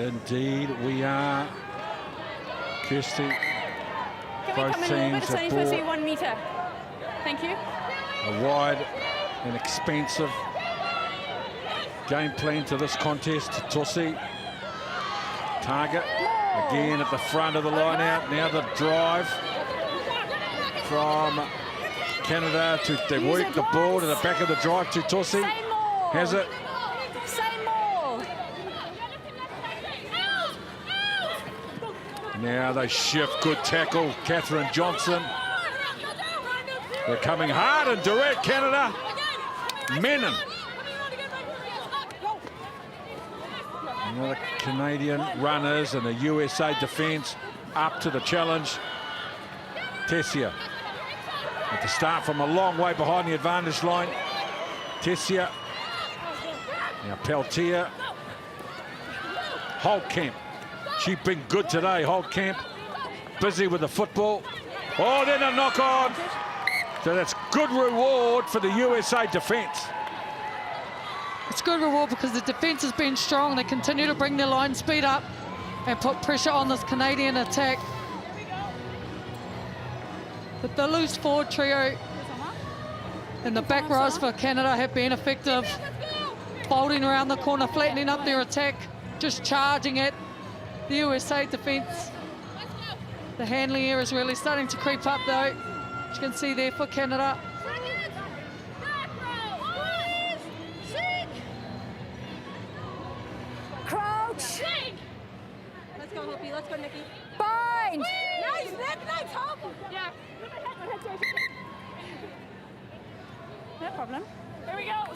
[SPEAKER 1] Indeed, we are. Kirsty,
[SPEAKER 7] Can we
[SPEAKER 1] both
[SPEAKER 7] come in a little bit?
[SPEAKER 1] teams
[SPEAKER 7] It's
[SPEAKER 1] have
[SPEAKER 7] only supposed to be
[SPEAKER 1] brought
[SPEAKER 7] 1 meter. Thank you.
[SPEAKER 1] a wide and expansive game plan to this contest. Tosi, target, again at the front of the line out. Now the drive from Canada to they work the ball to the back of the drive to Tosi.
[SPEAKER 7] Say more.
[SPEAKER 1] Has it.
[SPEAKER 7] Say more.
[SPEAKER 1] Now they shift, good tackle, Catherine Johnson. They're coming hard and direct, Canada. Menon. Another Canadian runners and the USA defence up to the challenge. Tessia at the start from a long way behind the advantage line. Tessia. Now Peltier. Holtkamp. She's been good today, Holtkamp. Busy with the football. Oh, then a knock on. So that's good reward for the USA defence.
[SPEAKER 5] It's good reward because the defence has been strong. They continue to bring their line speed up and put pressure on this Canadian attack. But the loose forward trio and the back rows for Canada have been effective. Folding around the corner, flattening up their attack, just charging at the USA defence. The handling here is really starting to creep up though. As you can see there for Canada.
[SPEAKER 7] Crouch. Let's go, Hopi. Let's go, Nikki. Bind. Nice, Nick. Nice, Hope. Yeah. No problem. Here we go.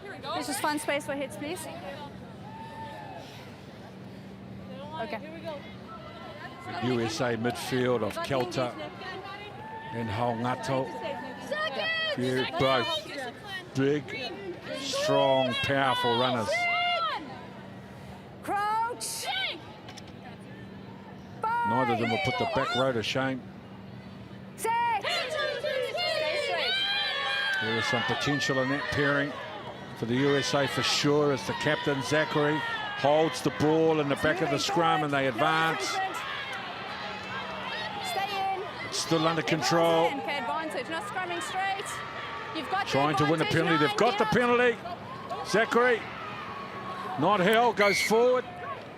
[SPEAKER 7] Here we go. This is fun space for hits, please. Okay.
[SPEAKER 1] USA midfield of Kelta and Hongato. They're both big, strong, powerful runners.
[SPEAKER 7] Crouch.
[SPEAKER 1] Neither of them will put the back row to shame.
[SPEAKER 7] Set.
[SPEAKER 1] There is some potential in that pairing for the USA for sure, as the captain, Zachary, holds the ball in the back of the scrum and they advance.
[SPEAKER 7] Stay in.
[SPEAKER 1] It's still under control.
[SPEAKER 7] Okay, advantage. Not scrumming straight. You've got
[SPEAKER 1] Trying to win the penalty. They've got the
[SPEAKER 7] penalty.
[SPEAKER 1] penalty. Zachary, not held, goes forward.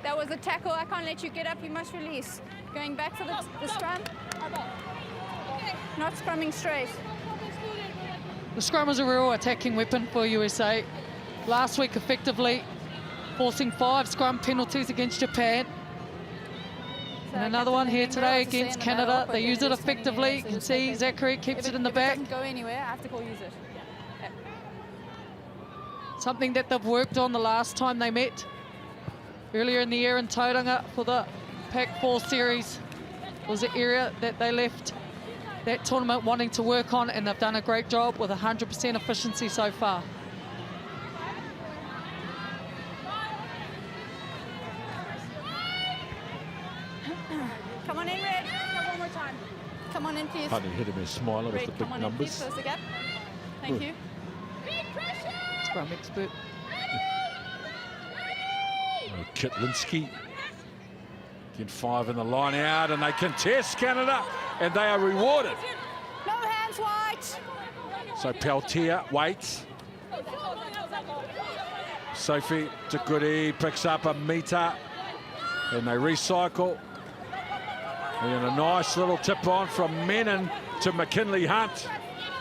[SPEAKER 7] That was a tackle. I can't let you get up. You must release. Going back for the scrum. Not scrumming straight.
[SPEAKER 5] The scrum is a real attacking weapon for USA. Last week effectively forcing 5 scrum penalties against Japan.
[SPEAKER 7] So
[SPEAKER 5] And another one here
[SPEAKER 7] Captain
[SPEAKER 5] today
[SPEAKER 7] Engel to stay
[SPEAKER 5] against
[SPEAKER 7] in the
[SPEAKER 5] Canada.
[SPEAKER 7] middle, but
[SPEAKER 5] They
[SPEAKER 7] then
[SPEAKER 5] use it
[SPEAKER 7] there's too many
[SPEAKER 5] effectively.
[SPEAKER 7] layers,
[SPEAKER 5] You can
[SPEAKER 7] so
[SPEAKER 5] see
[SPEAKER 7] if
[SPEAKER 5] Zachary keeps it in the back.
[SPEAKER 7] If it doesn't go anywhere, I have to call use it. Okay.
[SPEAKER 5] Something that they've worked on the last time they met earlier in the year in Tauranga for the Pac-4 series. Was the area that they left that tournament wanting to work on, and they've done a great job with 100% efficiency so far.
[SPEAKER 7] Come on in, Red. One more time. Come on in, please.
[SPEAKER 1] Hardly hit him, he's smiling with
[SPEAKER 7] Red,
[SPEAKER 1] the big
[SPEAKER 7] come on in, please.
[SPEAKER 1] numbers.
[SPEAKER 7] Close the gap. Thank you.
[SPEAKER 5] Scrum expert.
[SPEAKER 1] Kitlinski. Get 5 in the line out, and they contest Canada, and they are rewarded.
[SPEAKER 7] No hands, White.
[SPEAKER 1] So Peltier waits. Sophie Tukuri picks up a meter, and they recycle. And a nice little tip on from Menon to McKinley Hunt.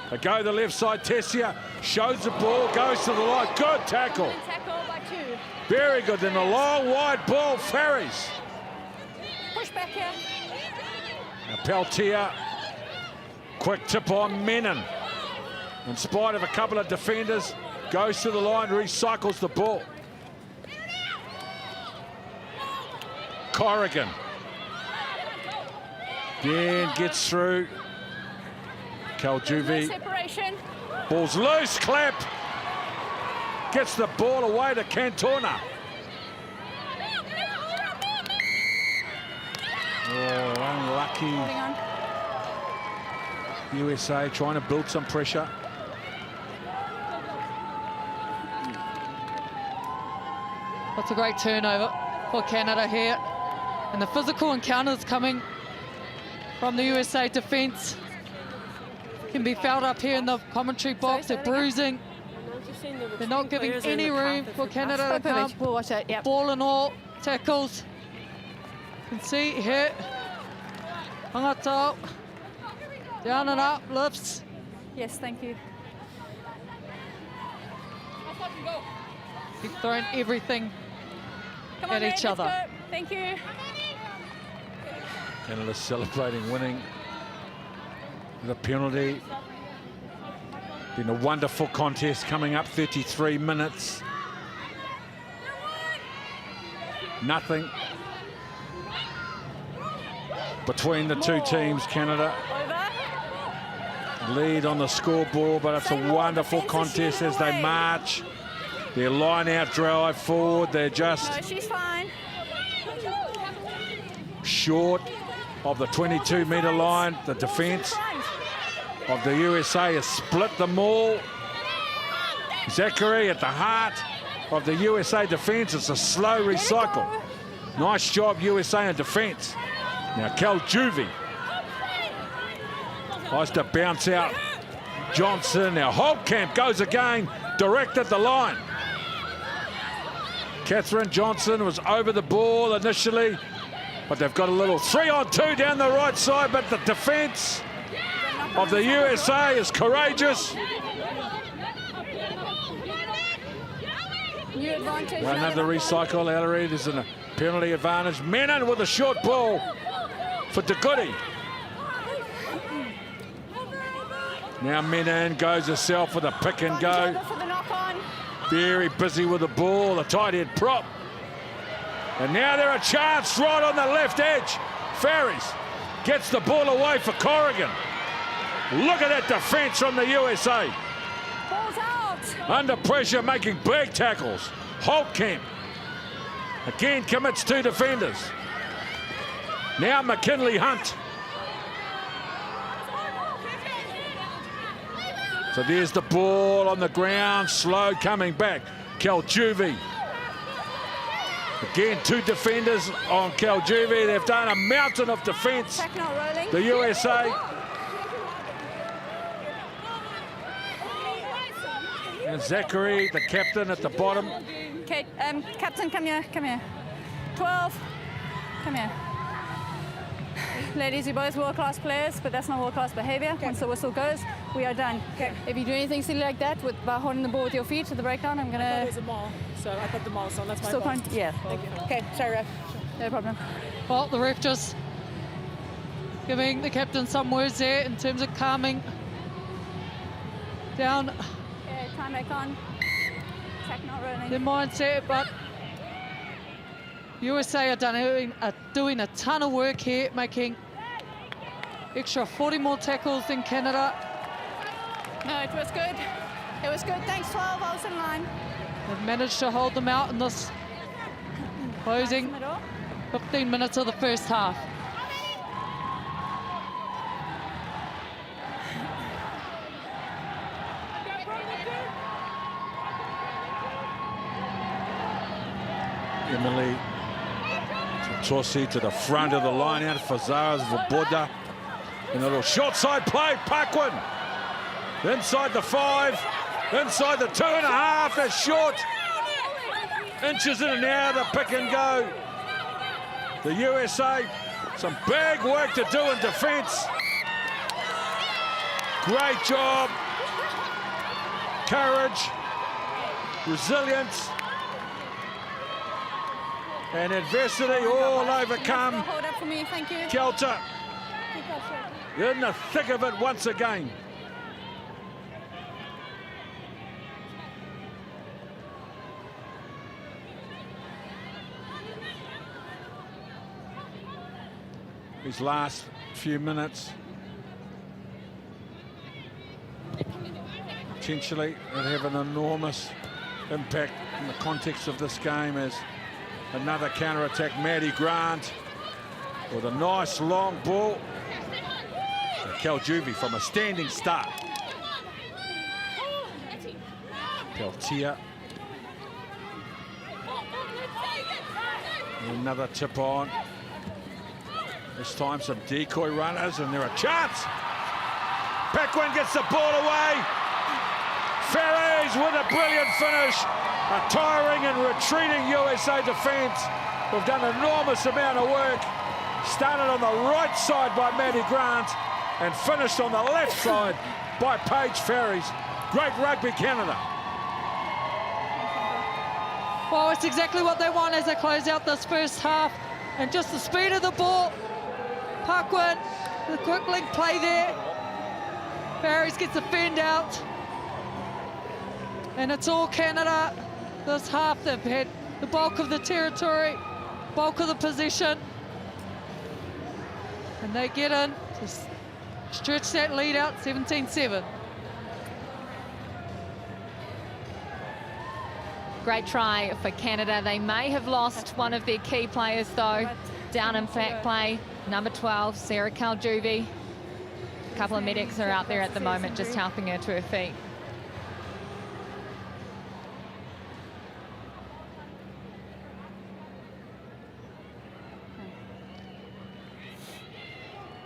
[SPEAKER 1] They go to the left side. Tessia shows the ball, goes to the line. Good tackle.
[SPEAKER 7] Tackle by 2.
[SPEAKER 1] Very good. Then a long wide ball, Ferries.
[SPEAKER 7] Push back here.
[SPEAKER 1] Now Peltier, quick tip on Menon. In spite of a couple of defenders, goes to the line, recycles the ball. Corrigan. Again, gets through. Kaljuvi.
[SPEAKER 7] Separation.
[SPEAKER 1] Ball's loose, Clap. Gets the ball away to Cantona. Oh, unlucky.
[SPEAKER 7] Holding on.
[SPEAKER 1] USA trying to build some pressure.
[SPEAKER 5] That's a great turnover for Canada here. And the physical encounters coming from the USA defence can be felt up here in the commentary box. They're bruising. They're not giving any room for Canada to come.
[SPEAKER 7] We'll watch it, yep.
[SPEAKER 5] Ball and all, tackles. You can see here. Hangatau. Down and up, lifts.
[SPEAKER 7] Yes, thank you.
[SPEAKER 5] Keep throwing everything
[SPEAKER 7] Come on,
[SPEAKER 5] at
[SPEAKER 7] Red,
[SPEAKER 5] each
[SPEAKER 7] let's
[SPEAKER 5] other.
[SPEAKER 7] go. Thank you.
[SPEAKER 1] Canada celebrating winning the penalty. Been a wonderful contest coming up, 33 minutes. Nothing between the two teams. Canada lead on the scoreboard, but it's a wonderful contest as they march. Their line-out drive forward, they're just
[SPEAKER 7] she's fine.
[SPEAKER 1] short of the 22-metre line. The defence of the USA has split them all. Zachary at the heart of the USA defence. It's a slow recycle. Nice job, USA in defence. Now, Cal Juvie tries to bounce out Johnson. Now, Holtkamp goes again, direct at the line. Catherine Johnson was over the ball initially, but they've got a little 3-on-2 down the right side, but the defence of the USA is courageous.
[SPEAKER 7] New advantage.
[SPEAKER 1] Well, another recycle. Ellery is in a penalty advantage. Menon with a short ball for De Goody. Now Menon goes herself with a pick and go.
[SPEAKER 7] For the knock-on.
[SPEAKER 1] Very busy with the ball, the tight end prop. And now they're a chance right on the left edge. Ferries gets the ball away for Corrigan. Look at that defence from the USA.
[SPEAKER 7] Ball's out.
[SPEAKER 1] Under pressure, making big tackles. Holtkamp again commits two defenders. Now McKinley Hunt. So there's the ball on the ground, slow coming back. Cal Juvie. Again, two defenders on Cal Juvie. They've done a mountain of defence.
[SPEAKER 7] Check not rolling.
[SPEAKER 1] The USA. And Zachary, the captain, at the bottom.
[SPEAKER 7] Okay, Captain, come here, come here. 12, come here. Ladies, you're both world-class players, but that's not world-class behaviour. Once the whistle goes, we are done. If you do anything silly like that, by holding the ball with your feet to the breakdown, I'm gonna...
[SPEAKER 6] It was a maul, so I cut the maul, so that's my
[SPEAKER 7] Still
[SPEAKER 6] fault.
[SPEAKER 7] can't... Yeah.
[SPEAKER 6] Thank you. Okay, sorry, ref.
[SPEAKER 7] No problem.
[SPEAKER 5] Well, the ref just giving the captain some words there in terms of calming down
[SPEAKER 7] Okay, time back on. Check not rolling.
[SPEAKER 5] their mindset, but USA are doing a ton of work here, making extra 40 more tackles than Canada.
[SPEAKER 7] No, it was good. It was good. Thanks, 12. I was in line.
[SPEAKER 5] They've managed to hold them out in this closing
[SPEAKER 7] Middle.
[SPEAKER 5] 15 minutes of the first half.
[SPEAKER 1] Emily Tossi to the front of the line out for Zara Svoboda. And a little short side play, Paquin. Inside the 5, inside the 2.5, they're short. Inches in and out, the pick and go. The USA, some big work to do in defence. Great job. Courage, resilience, and adversity all overcome.
[SPEAKER 7] Hold up for me, thank you.
[SPEAKER 1] Kelter in the thick of it once again. These last few minutes potentially will have an enormous impact in the context of this game as another counter-attack. Maddie Grant with a nice long ball. Cal Juvie from a standing start. Peltier. Another tip on. This time some decoy runners and they're a chance. Paquin gets the ball away. Ferries with a brilliant finish. A tiring and retreating USA defence. We've done an enormous amount of work. Started on the right side by Maddie Grant and finished on the left side by Paige Ferries. Great rugby, Canada.
[SPEAKER 5] Well, it's exactly what they want as they close out this first half. And just the speed of the ball Parkwin, the quick link play there. Barry's gets the fend out. And it's all Canada. This half, they've had the bulk of the territory, bulk of the possession. And they get in to stretch that lead out, 17-7.
[SPEAKER 8] Great try for Canada. They may have lost one of their key players, though, down in back play. Number 12, Sarah Kaljuvi. A couple of medics are out there at the moment just helping her to her feet.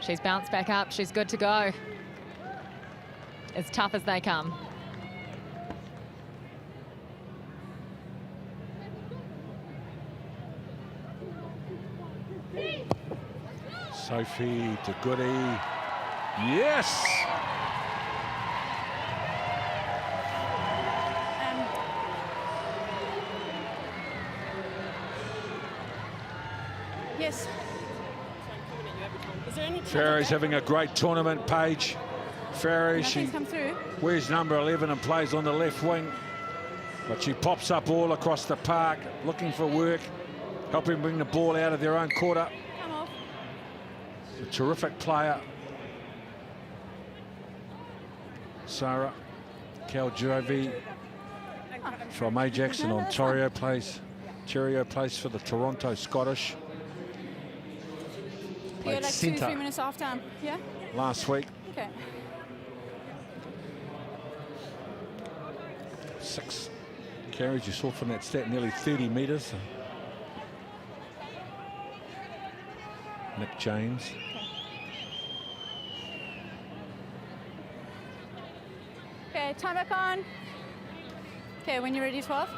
[SPEAKER 8] She's bounced back up. She's good to go. As tough as they come.
[SPEAKER 1] Sophie to Goody. Yes!
[SPEAKER 7] Yes.
[SPEAKER 1] Ferry's having a great tournament, Paige. Ferry, she
[SPEAKER 7] Come through.
[SPEAKER 1] wears number 11 and plays on the left wing. But she pops up all across the park, looking for work, helping bring the ball out of their own quarter.
[SPEAKER 7] Come off.
[SPEAKER 1] A terrific player. Sarah Kaljuvi from Ajax in Ontario plays. Cheerio plays for the Toronto Scottish.
[SPEAKER 7] You're
[SPEAKER 1] Played
[SPEAKER 7] like 2 or 3
[SPEAKER 1] centre
[SPEAKER 7] minutes off time. Yeah?
[SPEAKER 1] last week.
[SPEAKER 7] Okay.
[SPEAKER 1] 6 carries, you saw from that stat, nearly 30 metres. Nick James.
[SPEAKER 7] Okay, time back on. Okay, when you're ready, 12.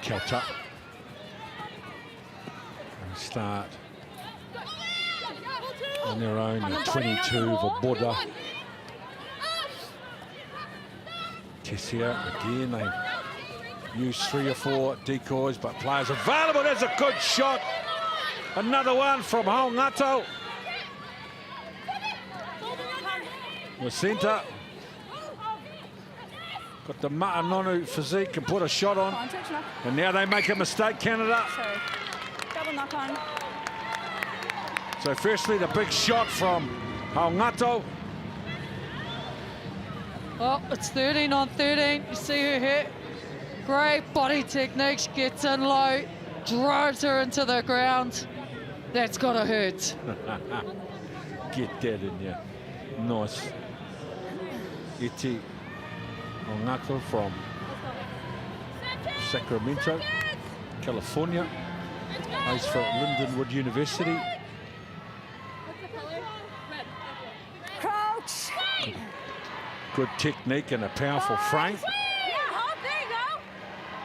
[SPEAKER 1] Kelta. And start on their own, the 22, Voboda. Tessia, again, they use 3 or 4 decoys, but players available. There's a good shot. Another one from Haungato. The centre. Got the Matanonu physique and put a shot on. And now they make a mistake, Canada.
[SPEAKER 7] Sorry. Double knock on.
[SPEAKER 1] So firstly, the big shot from Haungato.
[SPEAKER 5] Oh, it's 13 on 13. You see her hit. Great body technique. She gets in low, drives her into the ground. That's gotta hurt.
[SPEAKER 1] Get that in there. Nice. Iti Haungato from Sacramento, California. Plays for Lindenwood University.
[SPEAKER 7] Crouch.
[SPEAKER 1] Good technique and a powerful frame.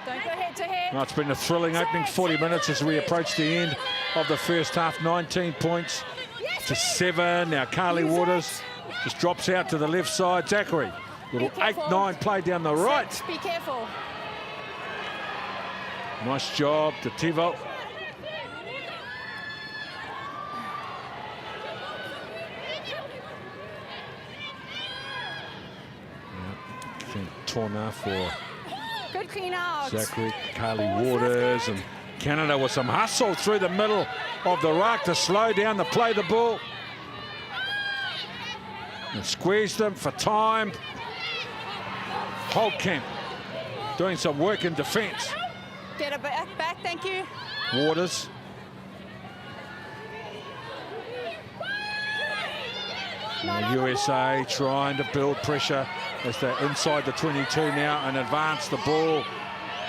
[SPEAKER 7] Don't go head to head.
[SPEAKER 1] Well, it's been a thrilling opening 40 minutes as we approach the end of the first half. 19 points to 7. Now Carly Waters just drops out to the left side. Zachary, little 8-9 play down the right.
[SPEAKER 7] Be careful.
[SPEAKER 1] Nice job to Tivo. Torna for
[SPEAKER 7] Good clean out.
[SPEAKER 1] Zachary, Carly Waters, and Canada with some hustle through the middle of the ruck to slow down the play the ball. And squeeze them for time. Holtkamp doing some work in defence.
[SPEAKER 7] Get it back, thank you.
[SPEAKER 1] Waters. And the USA trying to build pressure as they're inside the 22 now and advance the ball.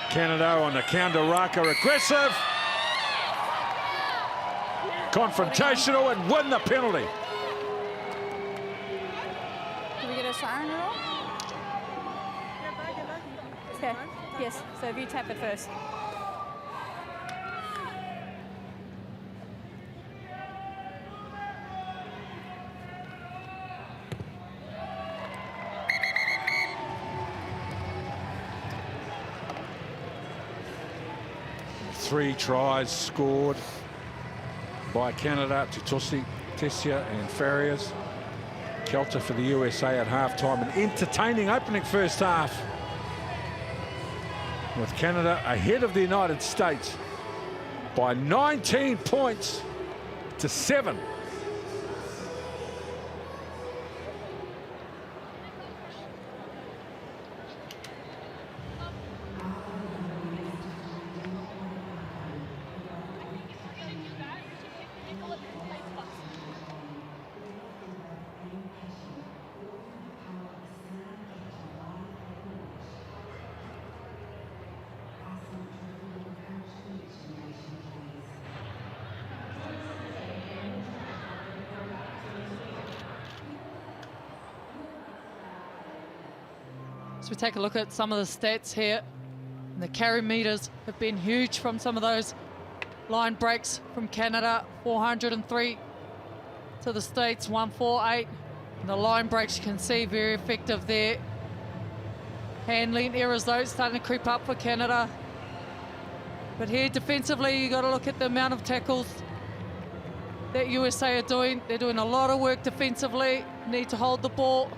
[SPEAKER 1] Canada on the counter ruck are aggressive. Confrontational and win the penalty.
[SPEAKER 7] Can we get a siren at all? Okay, yes, so if you tap it first.
[SPEAKER 1] 3 tries scored by Canada to Tosi, Tessia and Farias. Kelter for the USA at halftime. An entertaining opening first half, with Canada ahead of the United States by 19 points to 7.
[SPEAKER 5] So we take a look at some of the stats here. And the carry meters have been huge from some of those line breaks from Canada. 403 to the States, 148. And the line breaks you can see very effective there. Handling errors though starting to creep up for Canada. But here defensively you got to look at the amount of tackles that USA are doing. They're doing a lot of work defensively. Need to hold the ball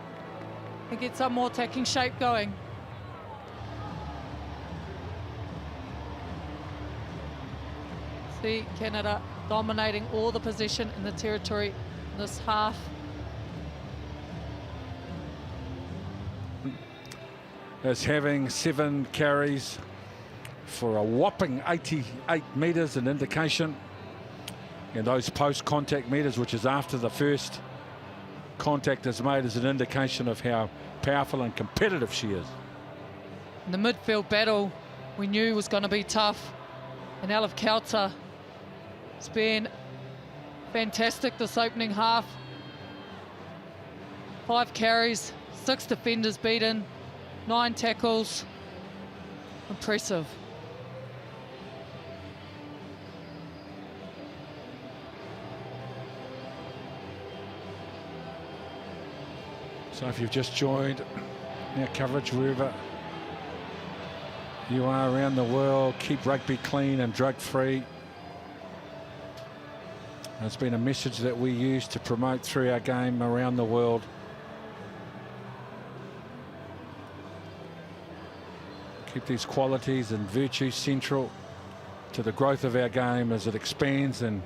[SPEAKER 5] and get some more attacking shape going. See Canada dominating all the possession in the territory in this half.
[SPEAKER 1] As having 7 carries for a whopping 88 metres, an indication. And those post-contact metres, which is after the first contact is made, is an indication of how powerful and competitive she is.
[SPEAKER 5] The midfield battle we knew was going to be tough. And Alef Kelter has been fantastic this opening half. 5 carries, 6 defenders beaten, 9 tackles. Impressive.
[SPEAKER 1] So if you've just joined our coverage wherever you are around the world, keep rugby clean and drug-free. It's been a message that we use to promote through our game around the world. Keep these qualities and virtues central to the growth of our game as it expands. And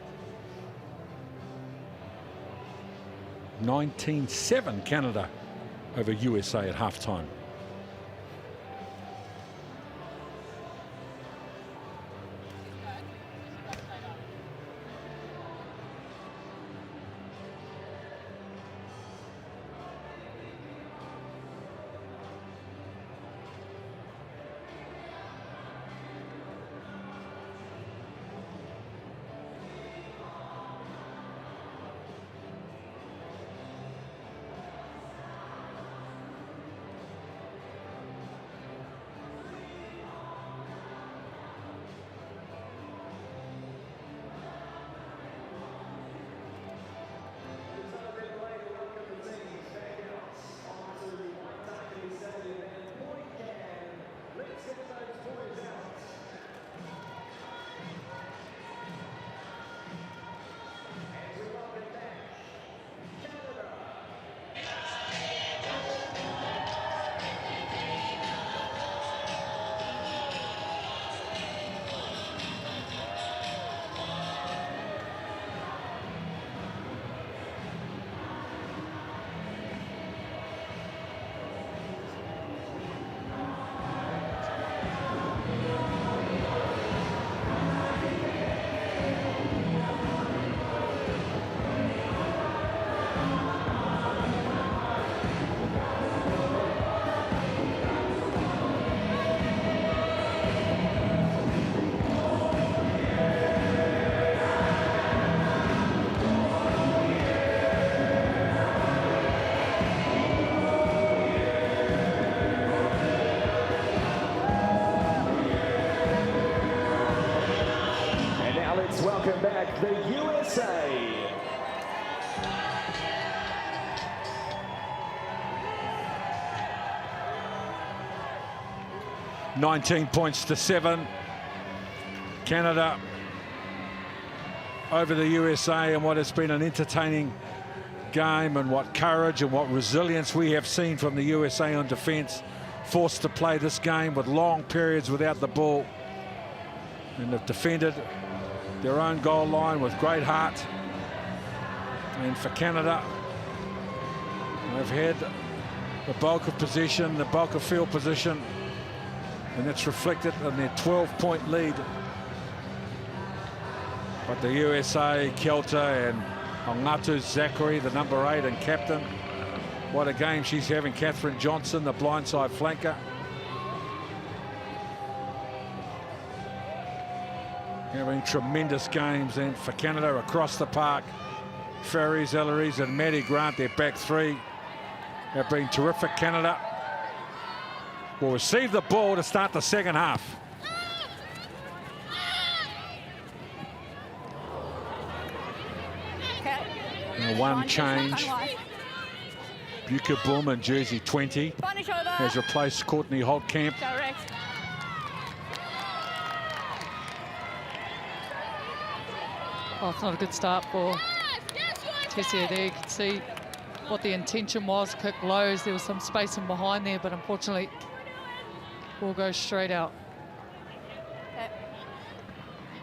[SPEAKER 1] 19-7 Canada over USA at halftime.
[SPEAKER 9] Welcome back, the USA.
[SPEAKER 1] $19 points to 7. Canada over the USA, and what has been an entertaining game, and what courage and what resilience we have seen from the USA on defence, forced to play this game with long periods without the ball, and have defended their own goal line with great heart. And for Canada, they've had the bulk of possession, the bulk of field position, and it's reflected in their 12-point lead. But the USA, Kelter and Ongatu Zachary, the number 8 and captain, what a game she's having. Catherine Johnson, the blindside flanker. Having tremendous games. And for Canada across the park, Ferries, Elleries and Maddie Grant, their back three, have been terrific. Canada will receive the ball to start the second half. One change. Buka Boom in jersey 20 has replaced Courtney Holtkamp.
[SPEAKER 7] Direct.
[SPEAKER 5] Oh, it's not a good start for Tessia there. You can see what the intention was. Kick lows. There was some space in behind there, but unfortunately, ball goes straight out.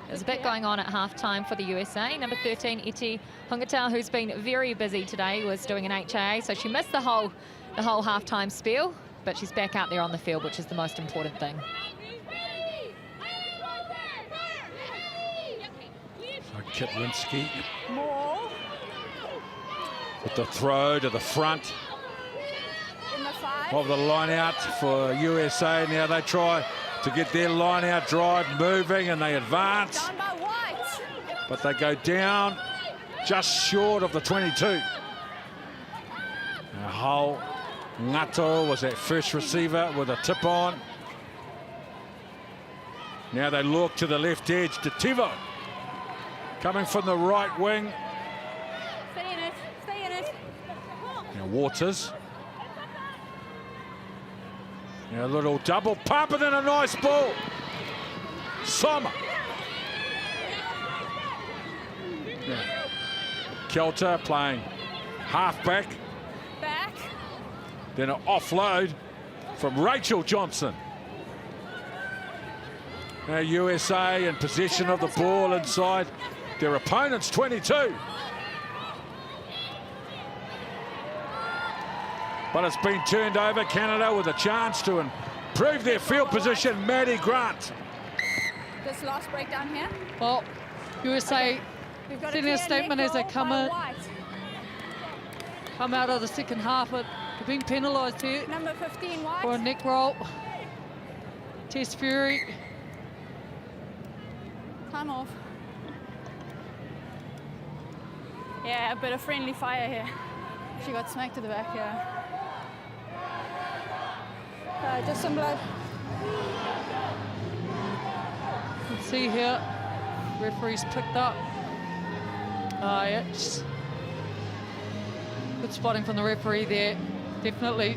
[SPEAKER 8] There's a bit going on at half-time for the USA. Number 13, Iti Hungatau, who's been very busy today, was doing an HIA, so she missed the whole half-time spell, but she's back out there on the field, which is the most important thing.
[SPEAKER 1] So Kitlinski with the throw to the front of the line out for USA. Now they try to get their line out drive moving, and they advance, but they go down just short of the 22. Now Hull Ngato was that first receiver with a tip on. Now they look to the left edge to Tivo, coming from the right wing.
[SPEAKER 7] Stay in it, stay in it.
[SPEAKER 1] Now Waters. Now a little double pump and then a nice ball. Sommer. Yeah. Kelter playing half-back.
[SPEAKER 7] Back.
[SPEAKER 1] Then an offload from Rachel Johnson. Now USA in possession of the ball inside their opponent's 22. But it's been turned over. Canada with a chance to improve their field position. Maddie Grant.
[SPEAKER 7] This last breakdown here.
[SPEAKER 5] Well, USA sending a statement as they come out of the second half. But they're being penalised here
[SPEAKER 7] Number 15 White.
[SPEAKER 5] for a neck roll. Tess Fury.
[SPEAKER 7] Time off. Yeah, a bit of friendly fire here. She got smacked to the back here. Just some blood.
[SPEAKER 5] You can see here, referee's picked up. Yeah, just good spotting from the referee there. Definitely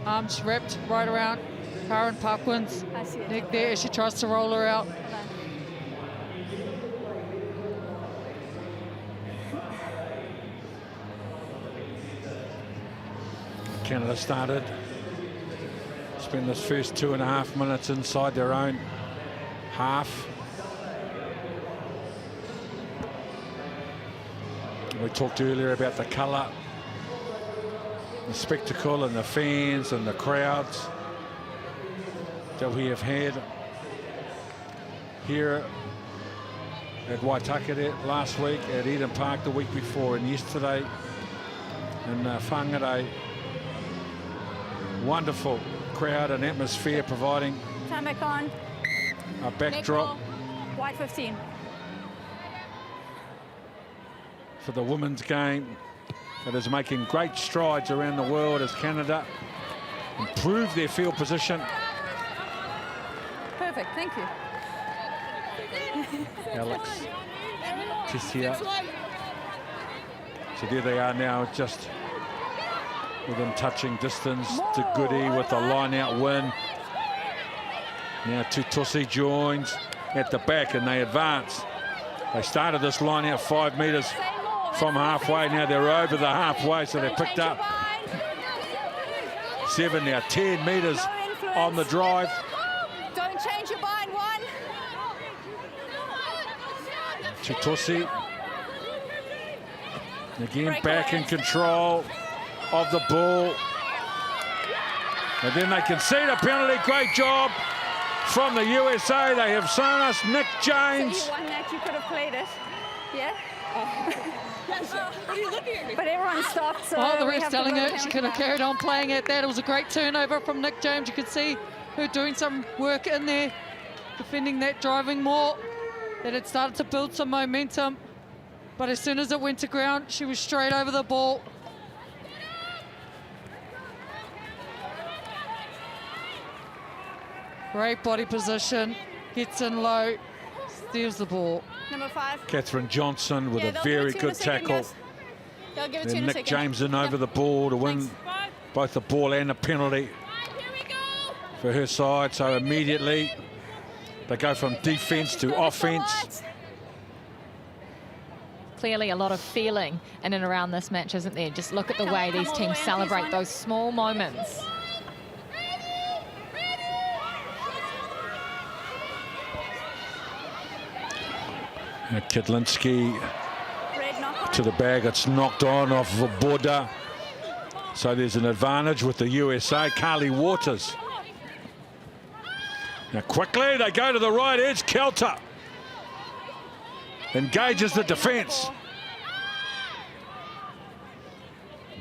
[SPEAKER 5] arms wrapped right around Karen Parkwin's neck there as she tries to roll her out.
[SPEAKER 1] Canada started. Spend this first 2.5 minutes inside their own half. We talked earlier about the colour, the spectacle and the fans and the crowds that we have had here at Waitakere last week, at Eden Park the week before, and yesterday in Whangarei. Wonderful crowd and atmosphere providing
[SPEAKER 7] Time back on.
[SPEAKER 1] a backdrop
[SPEAKER 7] White 15.
[SPEAKER 1] for the women's game that is making great strides around the world as Canada improve their field position.
[SPEAKER 7] Perfect, thank you.
[SPEAKER 1] Alex Tessia. So there they are now, just within touching distance to Goody with the line out win. Now Tutusi joins at the back, and they advance. They started this line out 5 metres from halfway. Now they're over the halfway, so they picked up 7 now, 10 metres on the drive.
[SPEAKER 7] Don't change your bind, 1.
[SPEAKER 1] Chitosi again back in control of the ball. And then they concede a penalty. Great job from the USA. They have shown us Nick James.
[SPEAKER 7] So you won that, you could have played it. Yeah? But everyone stopped, so
[SPEAKER 5] Oh, the
[SPEAKER 7] we
[SPEAKER 5] ref's
[SPEAKER 7] have to
[SPEAKER 5] telling
[SPEAKER 7] go
[SPEAKER 5] her
[SPEAKER 7] to
[SPEAKER 5] she
[SPEAKER 7] count
[SPEAKER 5] could have
[SPEAKER 7] now.
[SPEAKER 5] carried on playing at that. It was a great turnover from Nick James. You could see her doing some work in there, defending that, driving more. That had started to build some momentum. But as soon as it went to ground, she was straight over the ball. Great body position, gets in low, steals the ball.
[SPEAKER 7] Number 5.
[SPEAKER 1] Catherine Johnson with
[SPEAKER 7] Yeah,
[SPEAKER 1] a
[SPEAKER 7] they'll give
[SPEAKER 1] very
[SPEAKER 7] it to you in
[SPEAKER 1] good
[SPEAKER 7] a second,
[SPEAKER 1] tackle.
[SPEAKER 7] guys. They'll give it to you
[SPEAKER 1] Then
[SPEAKER 7] in a
[SPEAKER 1] Nick
[SPEAKER 7] second.
[SPEAKER 1] James in over the ball to win both the ball and the penalty for her side. So immediately they go from defence to offence.
[SPEAKER 8] Clearly a lot of feeling in and around this match, isn't there? Just look at the way these teams celebrate those small moments.
[SPEAKER 1] Kedlinski
[SPEAKER 7] Red knock on.
[SPEAKER 1] to the bag. It's knocked on off the border. So there's an advantage with the USA. Carly Waters. Now quickly they go to the right edge. Kelter engages the defence.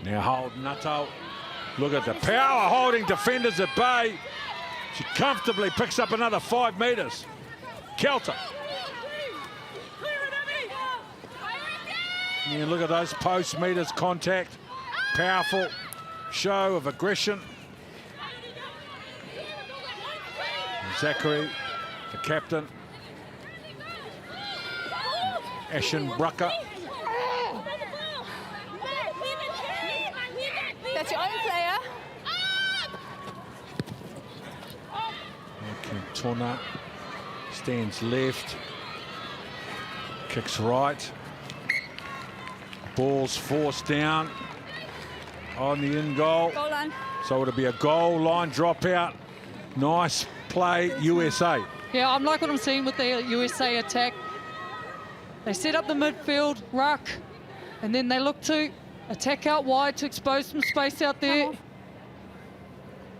[SPEAKER 1] Now Hold Nuttall. Look at the power holding defenders at bay. She comfortably picks up another 5 metres. Kelter. And look at those post meters contact. Powerful show of aggression. Zachary, the captain. Ashen Brucker.
[SPEAKER 7] That's your own player.
[SPEAKER 1] Cantona stands left. Kicks right. Ball's forced down on the in goal.
[SPEAKER 7] Goal line.
[SPEAKER 1] So it'll be a goal line dropout. Nice play, USA.
[SPEAKER 5] Yeah, I'm like what I'm seeing with the USA attack. They set up the midfield, ruck, and then they look to attack out wide to expose some space out there.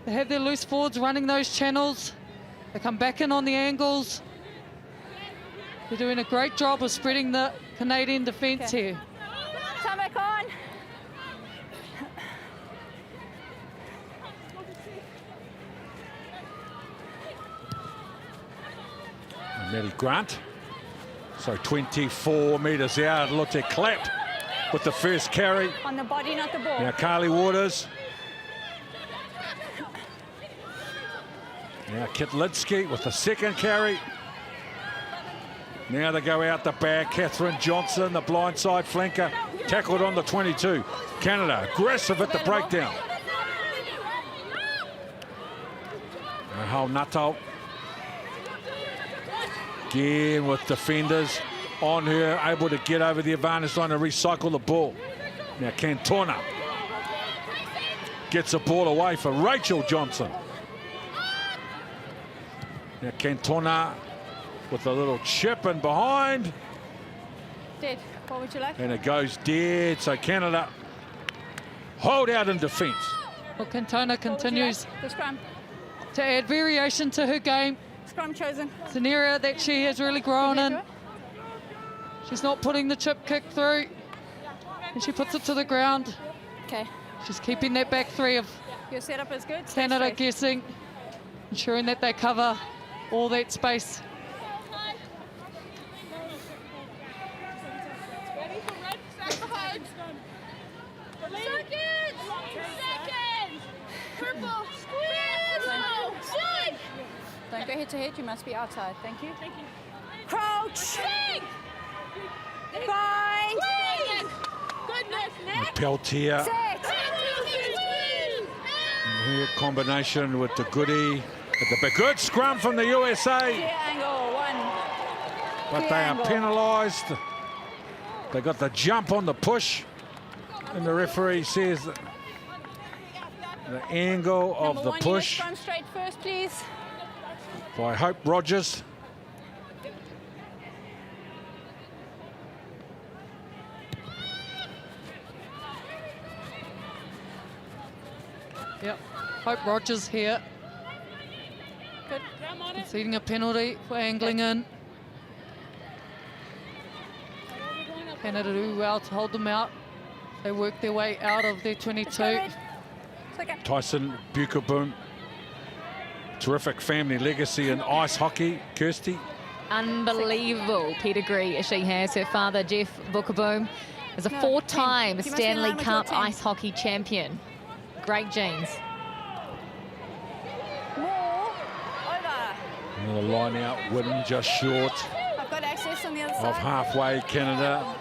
[SPEAKER 5] They have their loose forwards running those channels. They come back in on the angles. They're doing a great job of spreading the Canadian defence here.
[SPEAKER 7] Come back on.
[SPEAKER 1] Nelly Grant. So 24 metres out. Lotte clapped with the first carry.
[SPEAKER 7] On the body, not the ball.
[SPEAKER 1] Now Carly Waters. Now Kitlinski with the second carry. Now they go out the back. Catherine Johnson, the blindside flanker, tackled on the 22. Canada aggressive at the breakdown. Hold Nuttall. Again with defenders on her, able to get over the advantage line and recycle the ball. Now Cantona gets the ball away for Rachel Johnson. Now Cantona with a little chip in behind.
[SPEAKER 7] Dead. What would you like?
[SPEAKER 1] And it goes dead. So Canada hold out in defence.
[SPEAKER 5] Well, Cantona continues
[SPEAKER 7] The scrum.
[SPEAKER 5] to add variation to her game.
[SPEAKER 7] Scrum chosen.
[SPEAKER 5] It's an area that she has really grown in.
[SPEAKER 7] Do it.
[SPEAKER 5] She's not putting the chip kick through, and she puts it to the ground.
[SPEAKER 7] Okay.
[SPEAKER 5] She's keeping that back three of
[SPEAKER 7] Your setup is good. Stay
[SPEAKER 5] Canada
[SPEAKER 7] straight.
[SPEAKER 5] guessing, ensuring that they cover all that space.
[SPEAKER 7] Don't go head to head. You must be outside. Thank you. Thank you. Crouch. Bind.
[SPEAKER 1] Peltier,
[SPEAKER 7] Set.
[SPEAKER 1] her combination with the Goody at the back. Good scrum from the USA.
[SPEAKER 7] Clear angle. 1.
[SPEAKER 1] but they are penalised. They got the jump on the push, and the referee says that the angle of the push
[SPEAKER 7] Run straight first, please.
[SPEAKER 1] by Hope Rogers.
[SPEAKER 5] Yep, Hope Rogers here.
[SPEAKER 7] Good.
[SPEAKER 5] Conceding a penalty for angling in. Canada do well to hold them out. They work their way out of their 22.
[SPEAKER 7] Second.
[SPEAKER 1] Tyson Bukaboom, terrific family legacy in ice hockey. Kirsty.
[SPEAKER 8] Unbelievable pedigree she has. Her father, Jeff Bukaboom, is a four-time
[SPEAKER 7] must be in
[SPEAKER 8] Stanley
[SPEAKER 7] line with your
[SPEAKER 8] Cup
[SPEAKER 7] 10.
[SPEAKER 8] ice hockey champion. Great genes.
[SPEAKER 7] More. Over.
[SPEAKER 1] Another line out win just short
[SPEAKER 7] I've got access on the other
[SPEAKER 1] of
[SPEAKER 7] side.
[SPEAKER 1] halfway Canada.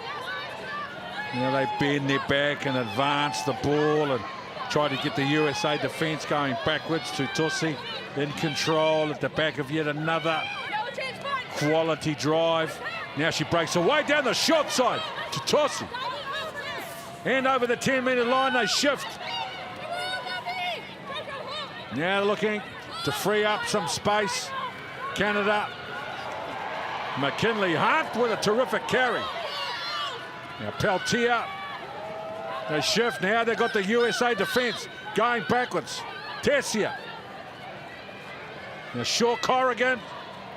[SPEAKER 1] You know, they bend their back and advance the ball and try to get the USA defence going backwards. to Tossi in control at the back of yet another quality drive. Now she breaks away down the short side to Tossi. And over the 10-metre line they shift. Now looking to free up some space. Canada. McKinley Hunt with a terrific carry. Now Peltier. They shift now. They've got the USA defence going backwards. Tessier. Now Shaw Corrigan.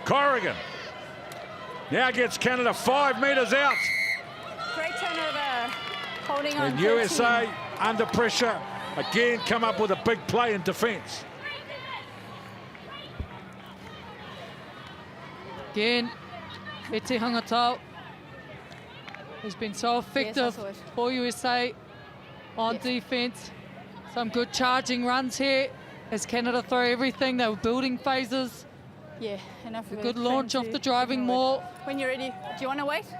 [SPEAKER 1] Corrigan. Now gets Canada 5 metres out.
[SPEAKER 7] Great turnover. Holding on.
[SPEAKER 1] And USA under pressure. Again come up with a big play in defence.
[SPEAKER 5] Again, Eti Hangatau has been so effective
[SPEAKER 7] saw it.
[SPEAKER 5] for USA on defence. Some good charging runs here as Canada throw everything. They were building phases.
[SPEAKER 7] Yeah, enough
[SPEAKER 5] A
[SPEAKER 7] of
[SPEAKER 5] good
[SPEAKER 7] it.
[SPEAKER 5] launch
[SPEAKER 7] Plan
[SPEAKER 5] off
[SPEAKER 7] to
[SPEAKER 5] the driving
[SPEAKER 7] ignore it.
[SPEAKER 5] maul.
[SPEAKER 7] When you're ready. Do you want to wait?
[SPEAKER 5] See,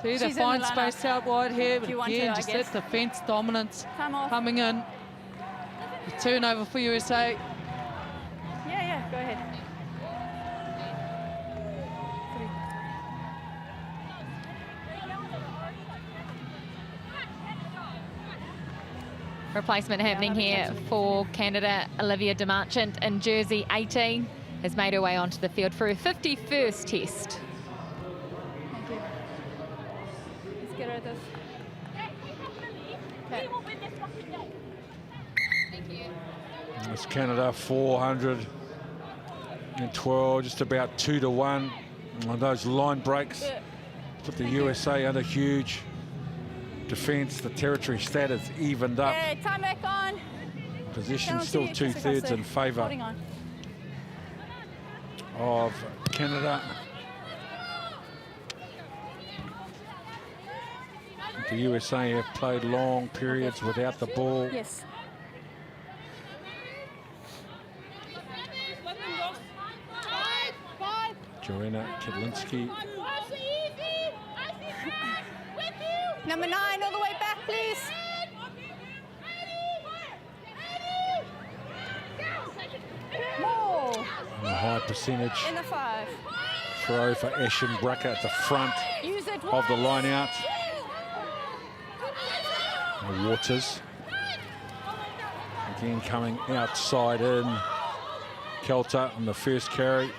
[SPEAKER 5] they
[SPEAKER 7] She's in
[SPEAKER 5] find
[SPEAKER 7] the lineup.
[SPEAKER 5] space out wide here, but
[SPEAKER 7] If you want
[SPEAKER 5] again,
[SPEAKER 7] to, I
[SPEAKER 5] just
[SPEAKER 7] guess.
[SPEAKER 5] that defence dominance
[SPEAKER 7] Time off.
[SPEAKER 5] coming in. The turnover for USA.
[SPEAKER 7] Yeah, go ahead.
[SPEAKER 8] Replacement happening here for Canada. Olivia DeMarchant in jersey 18 has made her way onto the field for her 51st test.
[SPEAKER 7] Thank you. Let's get her at this. Okay.
[SPEAKER 1] It's Canada 412, just about 2-1 on those line breaks. Put the USA under huge defence. The territory stat is evened up.
[SPEAKER 7] Okay, time back on.
[SPEAKER 1] Position
[SPEAKER 7] Penalty,
[SPEAKER 1] still
[SPEAKER 7] kiss across
[SPEAKER 1] 2/3
[SPEAKER 7] the-
[SPEAKER 1] in favour
[SPEAKER 7] Holding on.
[SPEAKER 1] of Canada. The USA have played long periods without the ball.
[SPEAKER 7] Yes.
[SPEAKER 1] Joanna Kedlinski.
[SPEAKER 7] Number 9, all the way back, please. More.
[SPEAKER 1] And a high percentage
[SPEAKER 7] In the 5.
[SPEAKER 1] throw for Eschenbrucker at the front
[SPEAKER 7] Use it
[SPEAKER 1] of the
[SPEAKER 7] once.
[SPEAKER 1] line out. And Waters. Again coming outside in. Kelter on the first carry.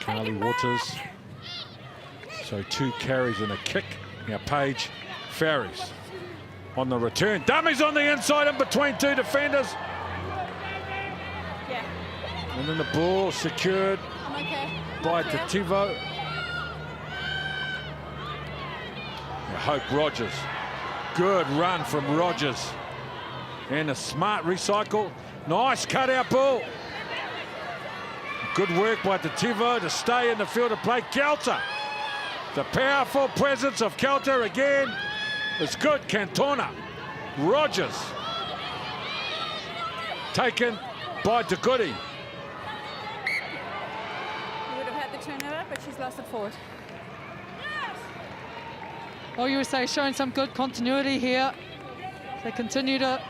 [SPEAKER 1] Carly Waters. So 2 carries and a kick. Now Paige Farries on the return. Dummies on the inside in between 2 defenders.
[SPEAKER 7] Yeah,
[SPEAKER 1] And then the ball secured
[SPEAKER 7] I'm okay.
[SPEAKER 1] by
[SPEAKER 7] Clear.
[SPEAKER 1] Tativo. Hope Rogers. Good run from Rogers. And a smart recycle. Nice cutout ball. Good work by Tativo to stay in the field of play. Kelter. The powerful presence of Kelter again is good. Cantona. Rogers. Taken by DeGoody.
[SPEAKER 7] You would have had the turnover, but she's lost it forward.
[SPEAKER 5] Well, USA showing some good continuity here. They continue to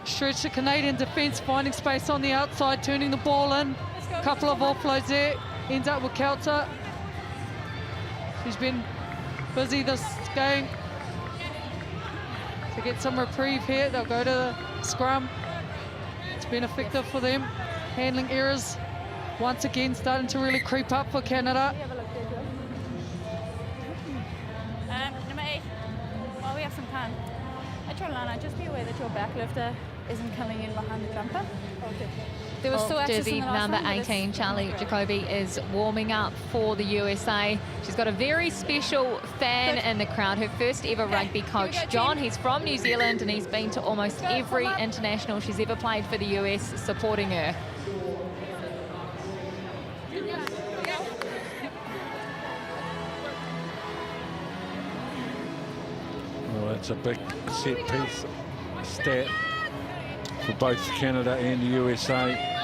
[SPEAKER 5] stretch the Canadian defence, finding space on the outside, turning the ball in. A couple of offloads there, ends up with Kelter. She's been busy this game. To get some reprieve here, they'll go to the scrum. It's been effective for them. Handling errors once again starting to really creep up for Canada.
[SPEAKER 7] Number 8, while we have some time, at your line, just be aware that your backlifter isn't coming in behind the jumper. Okay. There was still access
[SPEAKER 8] Jersey
[SPEAKER 7] in the last
[SPEAKER 8] number
[SPEAKER 7] one, but
[SPEAKER 8] 18, Charlie Jacoby, is warming up for the USA. She's got a very special fan in the crowd, her first ever rugby coach, John. He's from New Zealand and he's been to almost every international she's ever played for the US, supporting her.
[SPEAKER 1] Well, that's a big set piece stat for both Canada and the USA.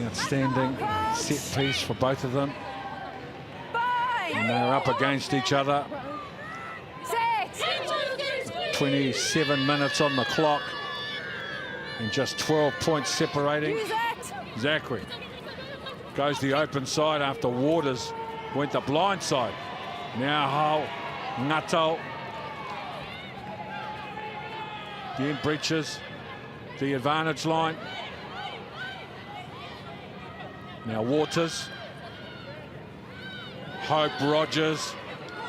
[SPEAKER 1] Outstanding set piece for both of them. And they're up against each other. 27 minutes on the clock. And just 12 points separating. Zachary goes the open side after Waters went the blind side. Now Hull, Ngato. Again breaches the advantage line. Now Waters. Hope Rogers,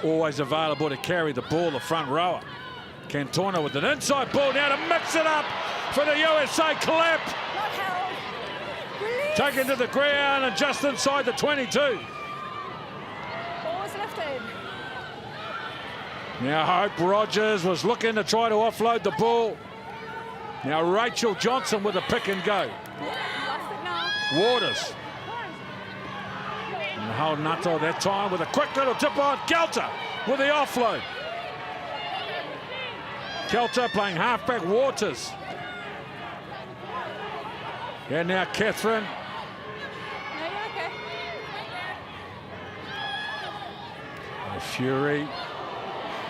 [SPEAKER 1] always available to carry the ball, the front rower. Cantona with an inside ball now to mix it up for the USA. Clap. Taken to the ground and just inside the 22.
[SPEAKER 7] Ball was lifted.
[SPEAKER 1] Now Hope Rogers was looking to try to offload the ball. Now Rachel Johnson with a pick and go. Waters. And Hull Nato that time with a quick little tip on. Kelter with the offload. Kelter playing halfback. Waters. And now Catherine. Fury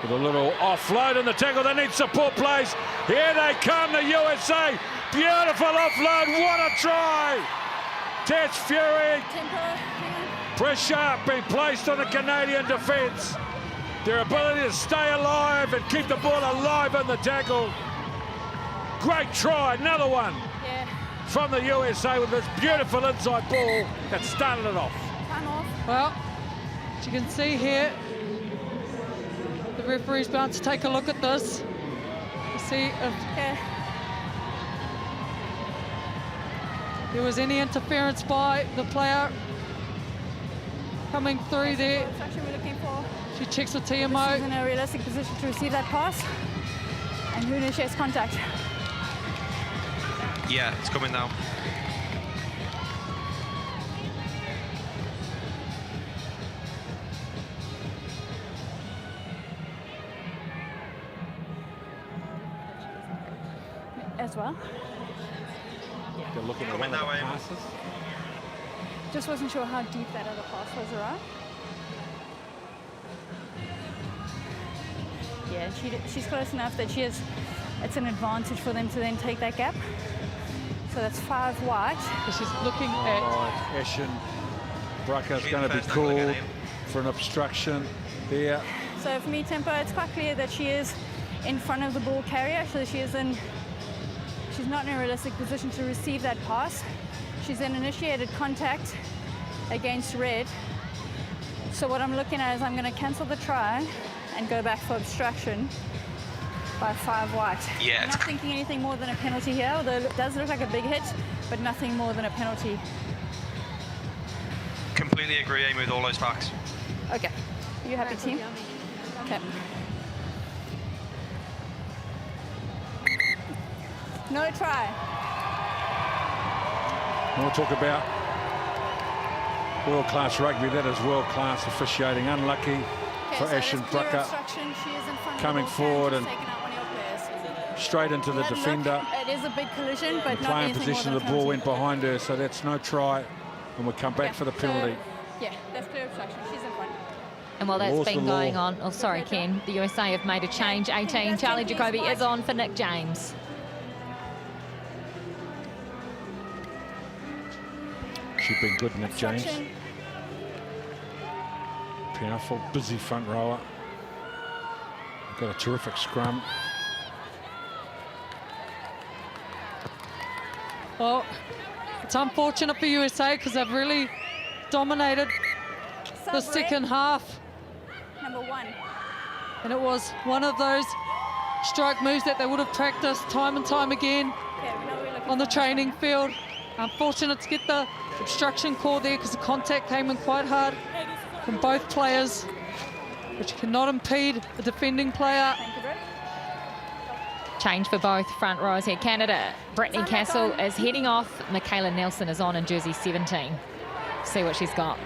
[SPEAKER 1] with a little offload in the tackle. They need support plays. Here they come, the USA. Beautiful offload. What a try. Tess Fury. Pressure being placed on the Canadian defence. Their ability to stay alive and keep the ball alive in the tackle. Great try. Another one from the USA with this beautiful inside ball that started it off.
[SPEAKER 5] Well, as you can see here, the referee's bound to take a look at this to see if there was any interference by the player coming through there. She checks with TMO.
[SPEAKER 7] She's in a realistic position to receive that pass. And who initiates contact?
[SPEAKER 10] Yeah, it's coming now.
[SPEAKER 7] As well.
[SPEAKER 1] They're looking at
[SPEAKER 10] that way.
[SPEAKER 1] passes.
[SPEAKER 7] Just wasn't sure how deep that other pass was around. Yeah, she's close enough that it's an advantage for them to then take that gap. So that's 5 wide.
[SPEAKER 5] She's looking at
[SPEAKER 1] Ashen Brucker's going to be called for an obstruction there.
[SPEAKER 7] So for me, Tempo, it's quite clear that she is in front of the ball carrier. So she's not in a realistic position to receive that pass. She's then initiated contact against red. So what I'm looking at is I'm going to cancel the try and go back for obstruction by 5 white.
[SPEAKER 10] Yeah.
[SPEAKER 7] I'm not thinking anything more than a penalty here, although it does look like a big hit, but nothing more than a penalty.
[SPEAKER 10] Completely agree, Amy, with all those facts.
[SPEAKER 7] Okay. Are you happy, team? Okay. No try.
[SPEAKER 1] We'll talk about world-class rugby. That is world-class officiating. Unlucky for Ashen Brucker. Coming forward and straight into the defender.
[SPEAKER 7] It is a big collision, but not
[SPEAKER 1] playing
[SPEAKER 7] anything
[SPEAKER 1] position
[SPEAKER 7] more
[SPEAKER 1] of
[SPEAKER 7] than
[SPEAKER 1] the ball
[SPEAKER 7] a
[SPEAKER 1] went behind her, so that's no try. And we'll come back for the penalty.
[SPEAKER 7] Yeah, that's clear obstruction. She's in front.
[SPEAKER 8] And while that's
[SPEAKER 1] Law's
[SPEAKER 8] been
[SPEAKER 1] the law.
[SPEAKER 8] going on, oh, sorry, Ken, the USA have made a change. 18, Charlie Jacoby is on for Nick James.
[SPEAKER 1] She's been good, Nick James. Powerful, busy front rower. Got a terrific scrum.
[SPEAKER 5] Well, it's unfortunate for USA because they've really dominated the second half.
[SPEAKER 7] Number 1.
[SPEAKER 5] And it was one of those stroke moves that they would have practiced time and time again on the training field. Unfortunate to get the obstruction call there because the contact came in quite hard from both players, which cannot impede the defending player.
[SPEAKER 8] Change for both front rows here. Canada, Brittany Castle is heading off. Michaela Nelson is on in jersey 17. See what she's got.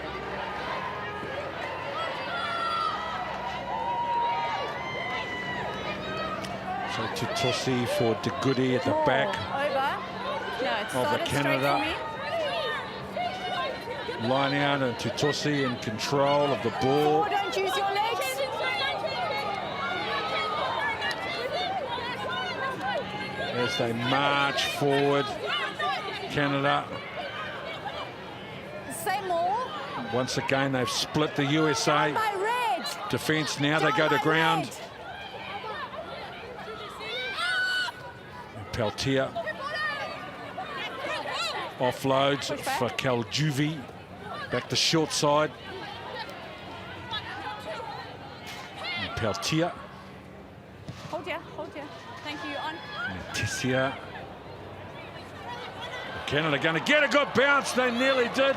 [SPEAKER 1] So Tutosi for De Goody at the back of the Canada. Line out and Tutosi in control of the ball.
[SPEAKER 7] Don't use your legs.
[SPEAKER 1] As they march forward, Canada.
[SPEAKER 7] Say more.
[SPEAKER 1] Once again, they've split the USA
[SPEAKER 7] My red.
[SPEAKER 1] defence. Now they go to ground. Peltier offloads for Kaljuvi. Back to short side. And Peltier.
[SPEAKER 7] Hold ya. Thank you. On.
[SPEAKER 1] Tessia. Canada going to get a good bounce. They nearly did.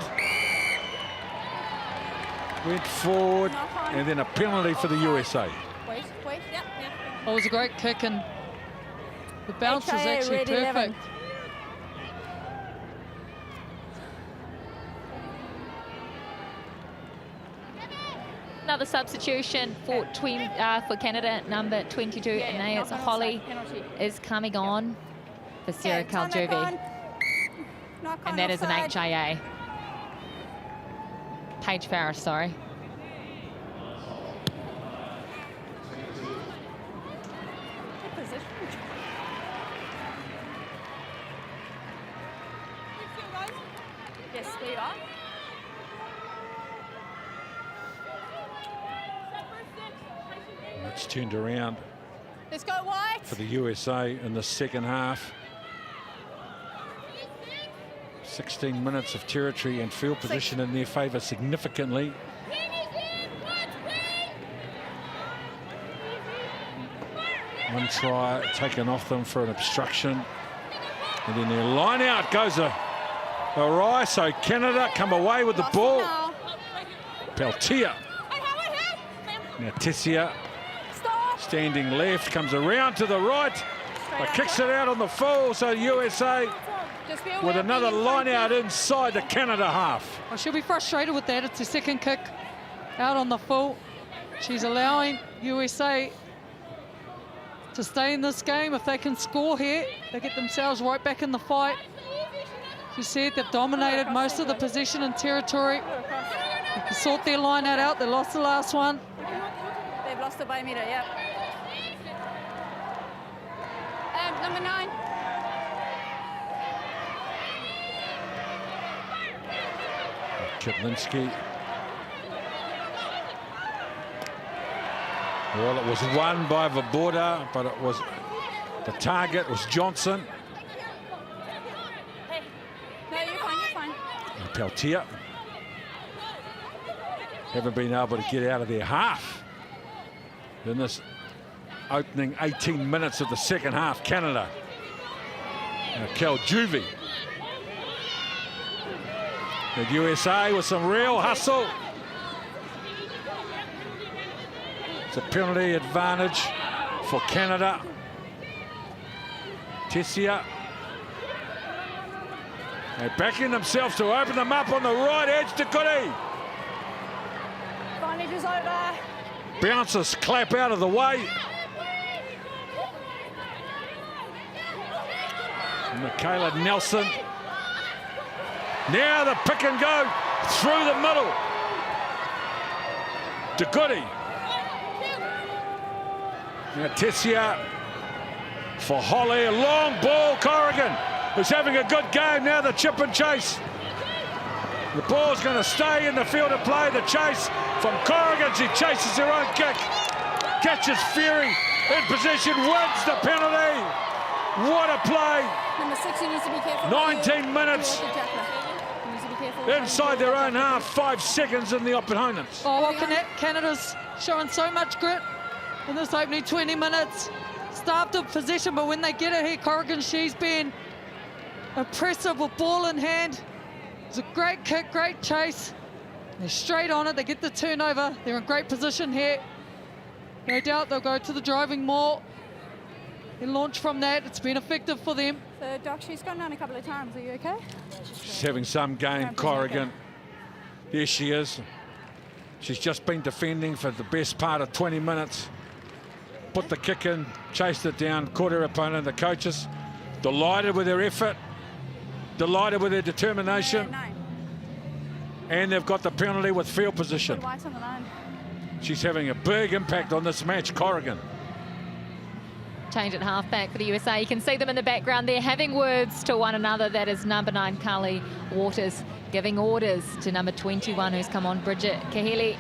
[SPEAKER 1] Went forward, and then a penalty for the USA.
[SPEAKER 7] Wait. Yep.
[SPEAKER 5] It was a great kick, and the bounce was
[SPEAKER 7] HIA
[SPEAKER 5] actually
[SPEAKER 7] red
[SPEAKER 5] perfect.
[SPEAKER 7] 11.
[SPEAKER 8] Another substitution for Canada, number 22, Anais Holly is coming on for Sarah Kaljuvi. And that is an HIA. Paige Farris, sorry.
[SPEAKER 7] Yes, we are.
[SPEAKER 1] It's turned around
[SPEAKER 7] Let's go white.
[SPEAKER 1] for the USA in the second half. 16 minutes of territory and field position in their favour significantly. One try taken off them for an obstruction. And then their line out goes awry, so Canada come away with the ball. Peltier. Now Tessia, standing left, comes around to the right, but kicks it out on the full, so USA with another line out inside the Canada half.
[SPEAKER 5] Well, she'll be frustrated with that. It's her second kick out on the full. She's allowing USA to stay in this game. If they can score here, they get themselves right back in the fight. You said they've dominated most of the possession and territory. They can sort their line out. They lost the last one.
[SPEAKER 7] They've lost it by a metre, yep. Number 9.
[SPEAKER 1] Kiplinski. Well, it was won by Vaborda, but it was the target was Johnson.
[SPEAKER 7] No, you're fine.
[SPEAKER 1] And Peltier haven't been able to get out of their half in this opening 18 minutes of the second half. Canada. Now Kaljuvi. The USA with some real hustle. It's a penalty advantage for Canada. Tessia. They're backing themselves to open them up on the right edge to Goody.
[SPEAKER 7] Advantage is over.
[SPEAKER 1] Bounces clap out of the way. Michaela Nelson. Now the pick and go through the middle. De Goody. Now Tessia for Holly, a long ball. Corrigan is having a good game now. The chip and chase. The ball's going to stay in the field of play. The chase from Corrigan. She chases her own kick. Catches Fury in position, wins the penalty. What a play.
[SPEAKER 7] Number 6, you need to be careful.
[SPEAKER 1] 19 minutes inside their own half, 5 seconds in the opponents.
[SPEAKER 5] Oh, well, Canada's showing so much grit in this opening 20 minutes. Starved of possession, but when they get it here, Corrigan, she's been impressive with ball in hand. It's a great kick, great chase. They're straight on it, they get the turnover. They're in great position here. No doubt they'll go to the driving more. They launch from that, it's been effective for them.
[SPEAKER 7] So, Doc, she's gone down a couple of times. Are you okay?
[SPEAKER 1] She's having some game, Corrigan. There she is. She's just been defending for the best part of 20 minutes. Put the kick in, chased it down, caught her opponent. The coaches delighted with their effort, delighted with their determination. And they've got the penalty with field position.
[SPEAKER 7] White on the line.
[SPEAKER 1] She's having a big impact on this match, Corrigan.
[SPEAKER 8] Change at halfback for the USA. You can see them in the background there having words to one another. That is number 9, Carly Waters, giving orders to number 21, who's come on, Bridget Kahele.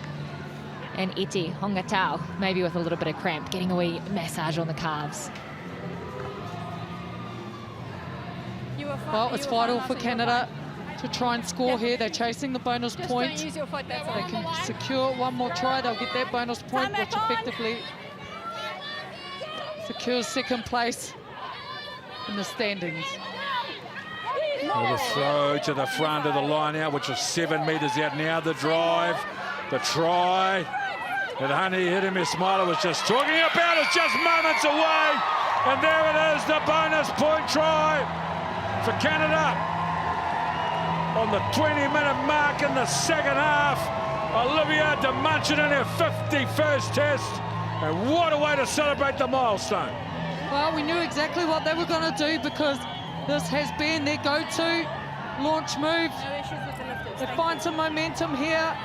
[SPEAKER 8] And Eti Hongatau, maybe with a little bit of cramp, getting a wee massage on the calves.
[SPEAKER 5] Well, it's vital for Canada to try and score here. They're chasing the bonus point.
[SPEAKER 7] Don't use your foot, that's all.
[SPEAKER 5] They can secure one more try, they'll get that bonus point, which effectively secures second place in the standings.
[SPEAKER 1] Well, the throw to the front of the line out, which is 7 metres out now. The drive, the try. And Honey Hidemismala was just talking about it, just moments away. And there it is, the bonus point try for Canada. On the 20-minute mark in the second half, Olivia de Munchin in her 51st test. And what a way to celebrate the milestone.
[SPEAKER 5] Well, we knew exactly what they were going to do because this has been their go-to launch move.
[SPEAKER 7] No issues with the lifters.
[SPEAKER 5] They find some momentum here.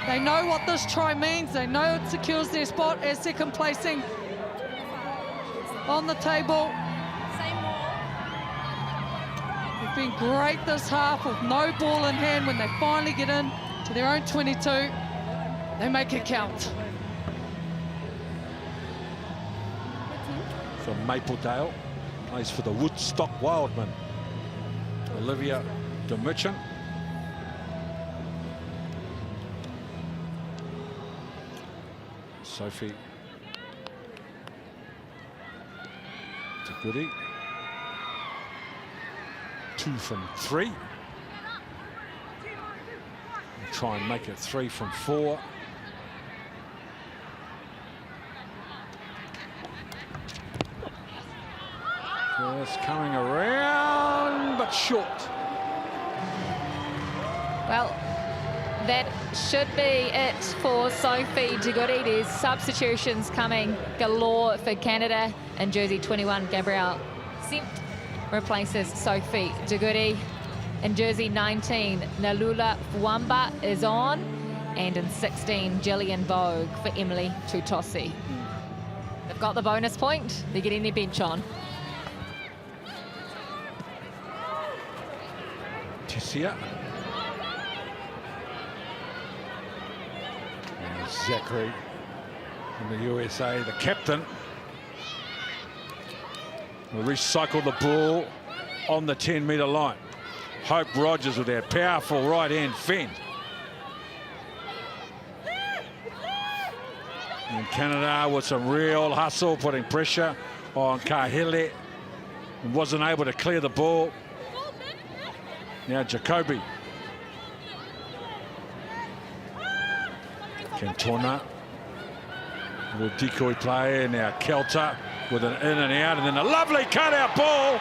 [SPEAKER 5] They know what this try means. They know it secures their spot as second placing on the table.
[SPEAKER 7] Same ball.
[SPEAKER 5] They've been great this half with no ball in hand. When they finally get in to their own 22, they make it count.
[SPEAKER 1] From Mapledale, plays for the Woodstock Wildmen. Olivia de Munchin. Sophie de Goody. 2 from 3. And try and make it 3 from 4. Just coming around, but short.
[SPEAKER 8] Well, that should be it for Sophie de Goody. There's substitutions coming galore for Canada. And jersey 21, Gabrielle Simp, replaces Sophie de Goody. And jersey 19, Nalula Fuamba is on. And in 16, Gillian Vogue for Emily Tutosi. They've got the bonus point. They're getting their bench on.
[SPEAKER 1] Tessia. And Zachary from the USA, the captain, will recycle the ball on the 10-metre line. Hope Rogers with that powerful right-hand fend. And Canada with some real hustle, putting pressure on Kahele. And wasn't able to clear the ball. Now Jacoby. Cantona. A little decoy play. Now Kelter with an in and out. And then a lovely cutout ball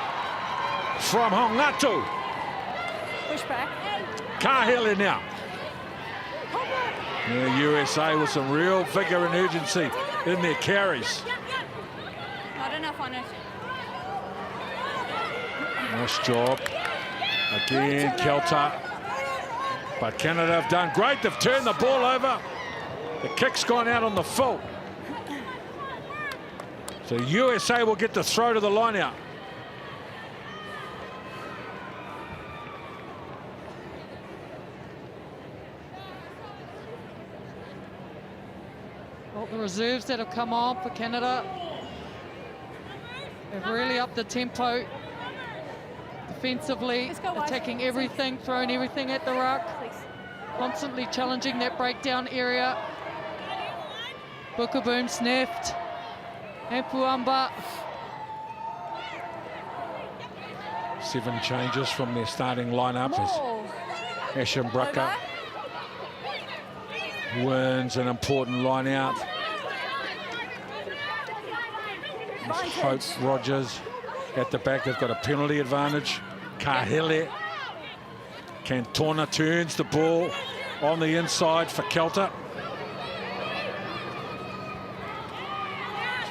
[SPEAKER 1] from Hongatu.
[SPEAKER 7] Pushback.
[SPEAKER 1] Kahele now. The USA with some real vigor and urgency in their carries.
[SPEAKER 7] Not enough on it.
[SPEAKER 1] Nice job. Again, Kelter. But Canada have done great. They've turned the ball over. The kick's gone out on the full. So USA will get the throw to the line out.
[SPEAKER 5] Well, the reserves that have come on for Canada have really upped the tempo. Defensively, attacking everything, throwing everything at the ruck. Constantly challenging that breakdown area. Bukaboom snapped. And Puamba.
[SPEAKER 1] 7 changes from their starting lineup as Ashen Brucker wins an important line out. Hope Rogers at the back. They've got a penalty advantage. Kahele. Cantona turns the ball on the inside for Kelter.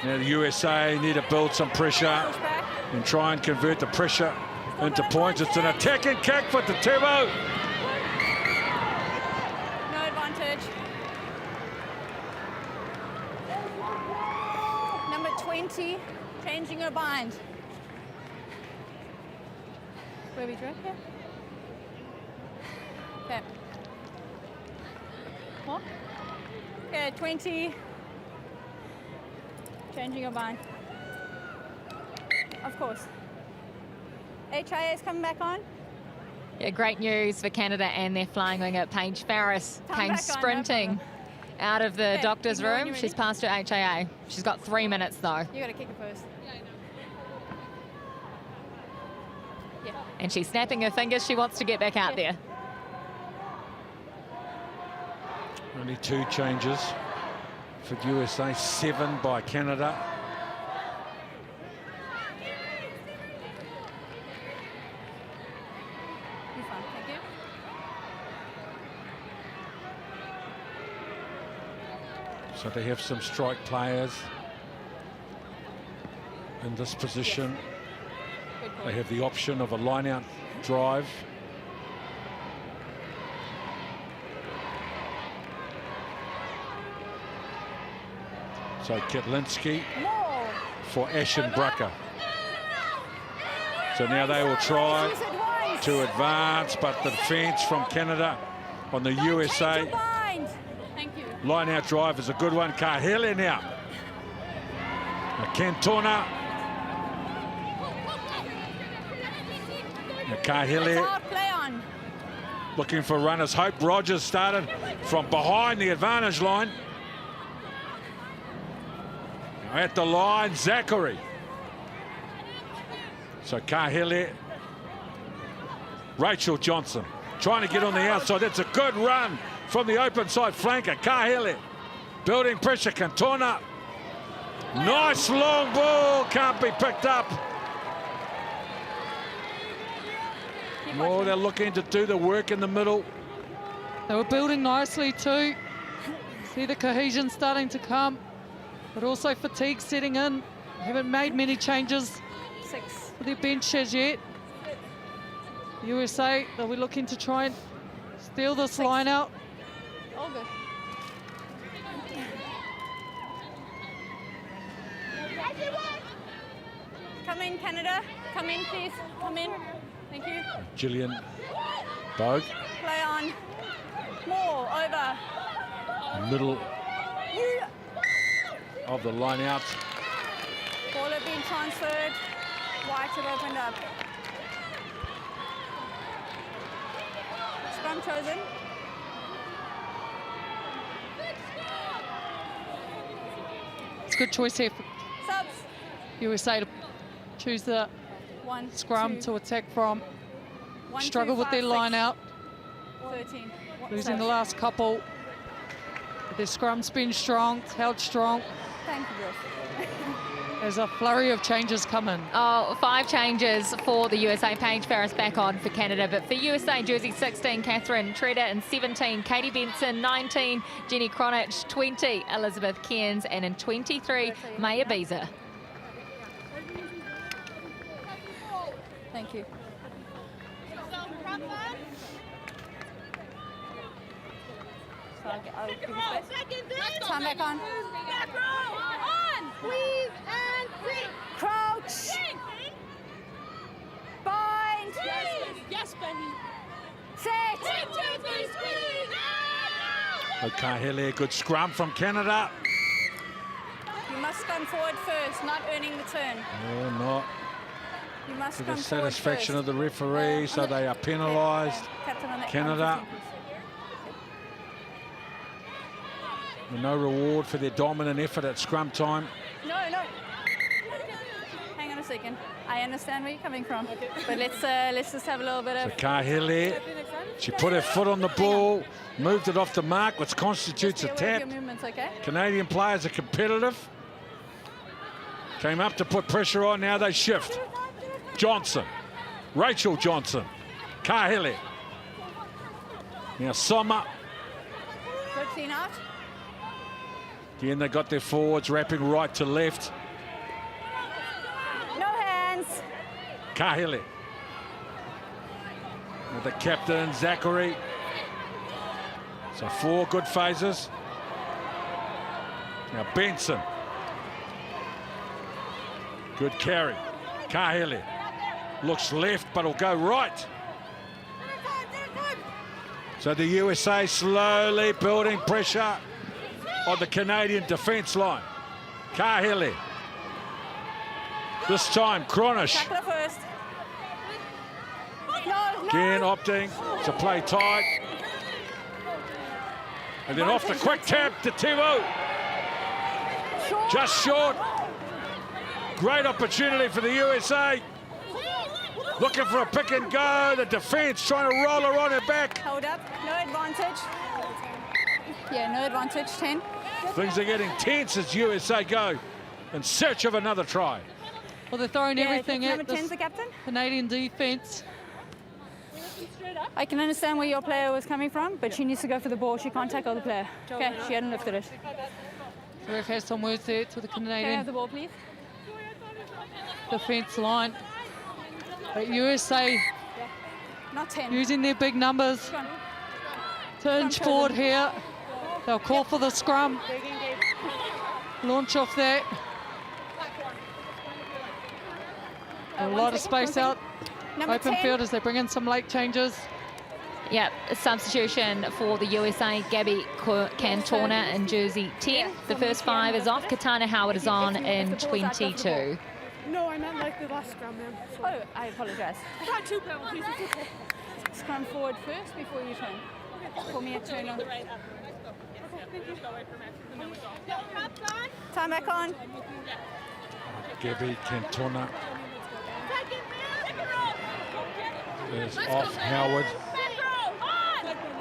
[SPEAKER 1] Now the USA need to build some pressure and try and convert the pressure into points. It's an attacking kick for Tetebo.
[SPEAKER 7] No advantage. Number 20, changing her bind. Where we drink here? Okay. What? Okay, 20. Changing your bind. Of course. HIA is coming back on.
[SPEAKER 8] Yeah, great news for Canada and their flying winger, Paige Farris, came sprinting out of the doctor's room. She's passed her HIA. She's got 3 minutes though.
[SPEAKER 7] You got to kick it first. Yeah.
[SPEAKER 8] And she's snapping her fingers. She wants to get back out there.
[SPEAKER 1] Only 2 changes for USA, 7 by Canada.
[SPEAKER 7] You're fine, thank you.
[SPEAKER 1] So they have some strike players in this position. They have the option of a line-out drive. So Ketlinski for Ashen Brucker. So now they will try to advance, but the defence from Canada on the USA line-out drive is a good one. Kahele now. Cantona. Kahele looking for runners. Hope Rogers started from behind the advantage line. At the line, Zachary. So Kahele. Rachel Johnson trying to get on the outside. That's a good run from the open side flanker. Kahele building pressure. Cantona. Nice long ball. Can't be picked up. Oh, they're looking to do the work in the middle.
[SPEAKER 5] They were building nicely too. See the cohesion starting to come, but also fatigue setting in. Haven't made many changes for their bench as yet. USA, they'll be looking to try and steal this line out.
[SPEAKER 7] All good. Come in, Canada. Come in, please. Come in. Thank you.
[SPEAKER 1] Gillian Bogue.
[SPEAKER 7] Play on. More, over.
[SPEAKER 1] Middle of the line out.
[SPEAKER 7] Ball have been transferred. White have opened up. Scrum chosen.
[SPEAKER 5] It's a good choice here for
[SPEAKER 7] Subs.
[SPEAKER 5] USA to choose the scrum to attack from. Struggle with their line out.
[SPEAKER 7] 13.
[SPEAKER 5] Losing the last couple. But their scrum's been strong, it's held strong.
[SPEAKER 7] Thank you.
[SPEAKER 5] There's a flurry of changes coming.
[SPEAKER 8] Oh, 5 changes for the USA. Paige Farris back on for Canada. But for USA, jersey 16, Catherine Tredder, and 17, Katie Benson, 19, Jenny Kronich, 20, Elizabeth Cairns, and in 23, Maya Beezer.
[SPEAKER 7] Thank you. So I'll give you space. Time back on.
[SPEAKER 11] Squeeze and free.
[SPEAKER 7] Crouch. Bind.
[SPEAKER 11] Yes, Benny.
[SPEAKER 7] Set.
[SPEAKER 11] 1, 2, 3, squeeze.
[SPEAKER 1] Kahele, good scrum from Canada.
[SPEAKER 7] You must come forward first, not earning the turn.
[SPEAKER 1] Oh, not
[SPEAKER 7] You must
[SPEAKER 1] to
[SPEAKER 7] come
[SPEAKER 1] the
[SPEAKER 7] forward
[SPEAKER 1] satisfaction
[SPEAKER 7] first.
[SPEAKER 1] of the referee, so they are penalised.
[SPEAKER 7] Captain on that
[SPEAKER 1] Canada.
[SPEAKER 7] 1, 2, 3,
[SPEAKER 1] And no reward for their dominant effort at scrum time.
[SPEAKER 7] please. No. Hang on a second. I understand where you're coming from, but let's just have a little bit
[SPEAKER 1] So
[SPEAKER 7] of.
[SPEAKER 1] Kahele, she put her foot on the ball, moved it off the mark, which constitutes a
[SPEAKER 7] Just be aware of
[SPEAKER 1] tap.
[SPEAKER 7] your movements, okay?
[SPEAKER 1] Canadian players are competitive. Came up to put pressure on, now they shift. Johnson, Rachel Johnson, Kahele. Now Soma,
[SPEAKER 7] Good clean out.
[SPEAKER 1] again they got their forwards wrapping right to left.
[SPEAKER 7] No hands.
[SPEAKER 1] Kahele. With the captain, Zachary. So 4 good phases. Now Benson. Good carry. Kahele. Looks left, but will go right. So the USA slowly building pressure on the Canadian defence line. Kahele. This time, Cronish.
[SPEAKER 7] Tackle her first. No.
[SPEAKER 1] Again opting to play tight. And then off the quick tap to Tivo.
[SPEAKER 7] Short.
[SPEAKER 1] Just short. Great opportunity for the USA. Looking for a pick and go. The defence trying to roll her on her back.
[SPEAKER 7] Hold up. No advantage. Yeah, no advantage. 10.
[SPEAKER 1] Things are getting tense as USA go in search of another try.
[SPEAKER 5] Well, they're throwing everything
[SPEAKER 7] Number
[SPEAKER 5] at
[SPEAKER 7] 10's
[SPEAKER 5] this
[SPEAKER 7] the captain.
[SPEAKER 5] Canadian defence.
[SPEAKER 7] I can understand where your player was coming from, but she needs to go for the ball. She can't tackle the player. Okay, she hadn't lifted it.
[SPEAKER 5] The ref has some words there to the
[SPEAKER 7] Can I have
[SPEAKER 5] Canadian
[SPEAKER 7] the ball, please?
[SPEAKER 5] defence line. But USA
[SPEAKER 7] Not 10.
[SPEAKER 5] using their big numbers
[SPEAKER 7] Go on.
[SPEAKER 5] to inch
[SPEAKER 7] Scrum
[SPEAKER 5] forward
[SPEAKER 7] chosen.
[SPEAKER 5] here. They'll call for the scrum. Launch off that. A lot of space out.
[SPEAKER 7] Number
[SPEAKER 8] Open
[SPEAKER 7] 10.
[SPEAKER 8] field as they bring in some late changes. Yep, a substitution for the USA, Gabby Cantona in jersey 10. The first 5 is off. Katana Howard is on in 22.
[SPEAKER 11] No, I meant like the last scrum, man.
[SPEAKER 7] Oh, I apologize.
[SPEAKER 11] I got 2 penalties, it's okay.
[SPEAKER 7] Scrum forward first before you turn. For me, a turn on. Time back on.
[SPEAKER 1] Gabby Cantona is off. Howard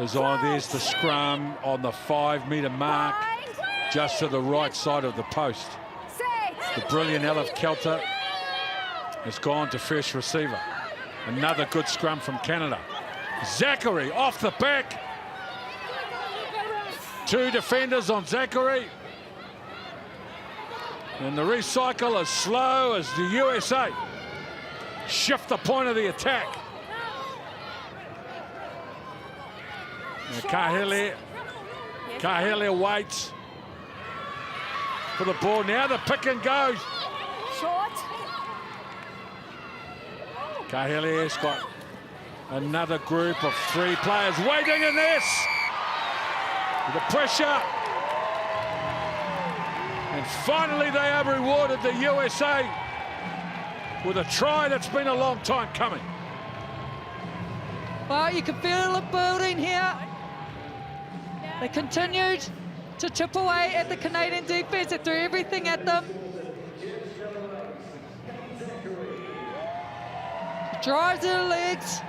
[SPEAKER 1] is on. There's the scrum on the 5-metre mark, just to the right side of the post. The brilliant Elif Kelter has gone to first receiver. Another good scrum from Canada. Zachary off the back. 2 defenders on Zachary. And the recycle is slow as the USA shift the point of the attack. Kahele waits for the ball. Now the pick and goes.
[SPEAKER 7] Short.
[SPEAKER 1] Kahele's got another group of 3 players waiting in this. The pressure. And finally they have rewarded the USA with a try that's been a long time coming.
[SPEAKER 5] Well, you can feel it building here. They continued to chip away at the Canadian defence. They threw everything at them. Drives her legs,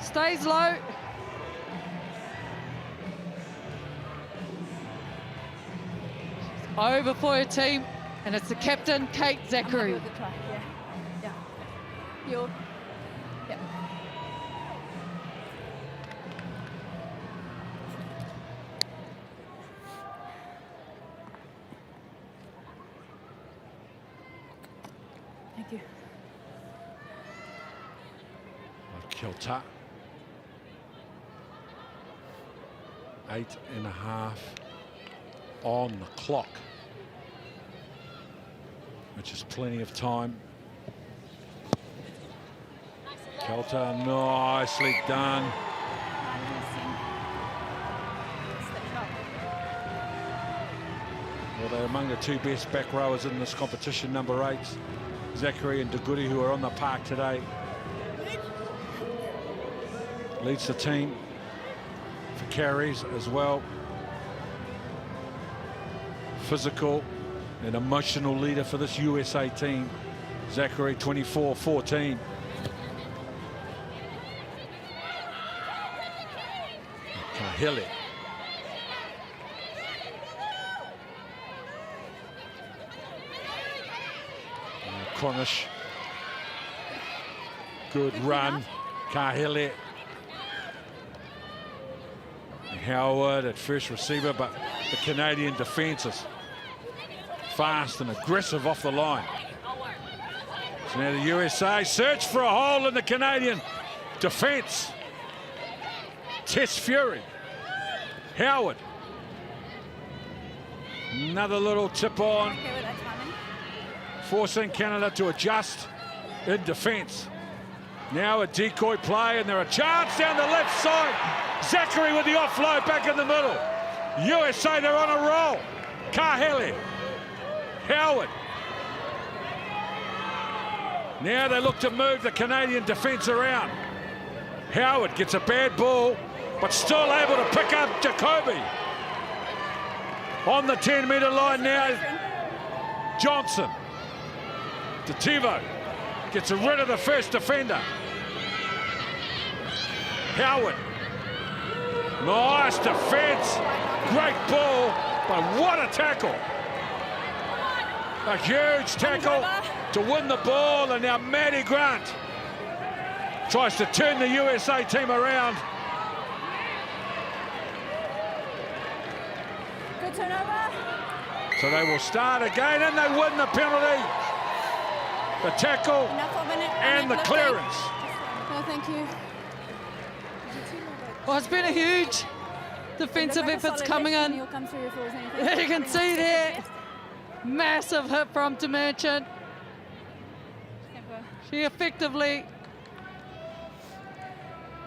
[SPEAKER 5] stays low. Over for her team, and it's the captain, Kate Zachary.
[SPEAKER 7] Yeah. You're. Yeah. Thank you.
[SPEAKER 1] Kilter. 8.5 on the clock, which is plenty of time. Kelter, nicely done. Well, they're among the two best back rowers in this competition, number 8, Zachary and Duguri, who are on the park today. Leads the team for carries as well. Physical and emotional leader for this USA team. Zachary, 24-14. Kahele. Cornish. Good run. Kahele. Howard at first receiver, but the Canadian defence is fast and aggressive off the line. So now the USA search for a hole in the Canadian defence. Tess Fury. Howard. Another little tip on. Forcing Canada to adjust in defence. Now a decoy play, and there are a chance down the left side. Zachary with the offload back in the middle. USA, they're on a roll. Kahele. Howard. Now they look to move the Canadian defence around. Howard gets a bad ball, but still able to pick up Jacoby. On the 10-metre line now, Johnson. Tativo gets rid of the first defender. Howard. Nice defence. Great ball, but what a tackle. A huge tackle to win the ball, and now Maddie Grant tries to turn the USA team around.
[SPEAKER 7] Good turnover.
[SPEAKER 1] So they will start again, and they win the penalty. The tackle and the clearance.
[SPEAKER 7] No, thank you.
[SPEAKER 5] Well, it's been a huge defensive efforts coming in. You can see there, massive hit from Dimension. She effectively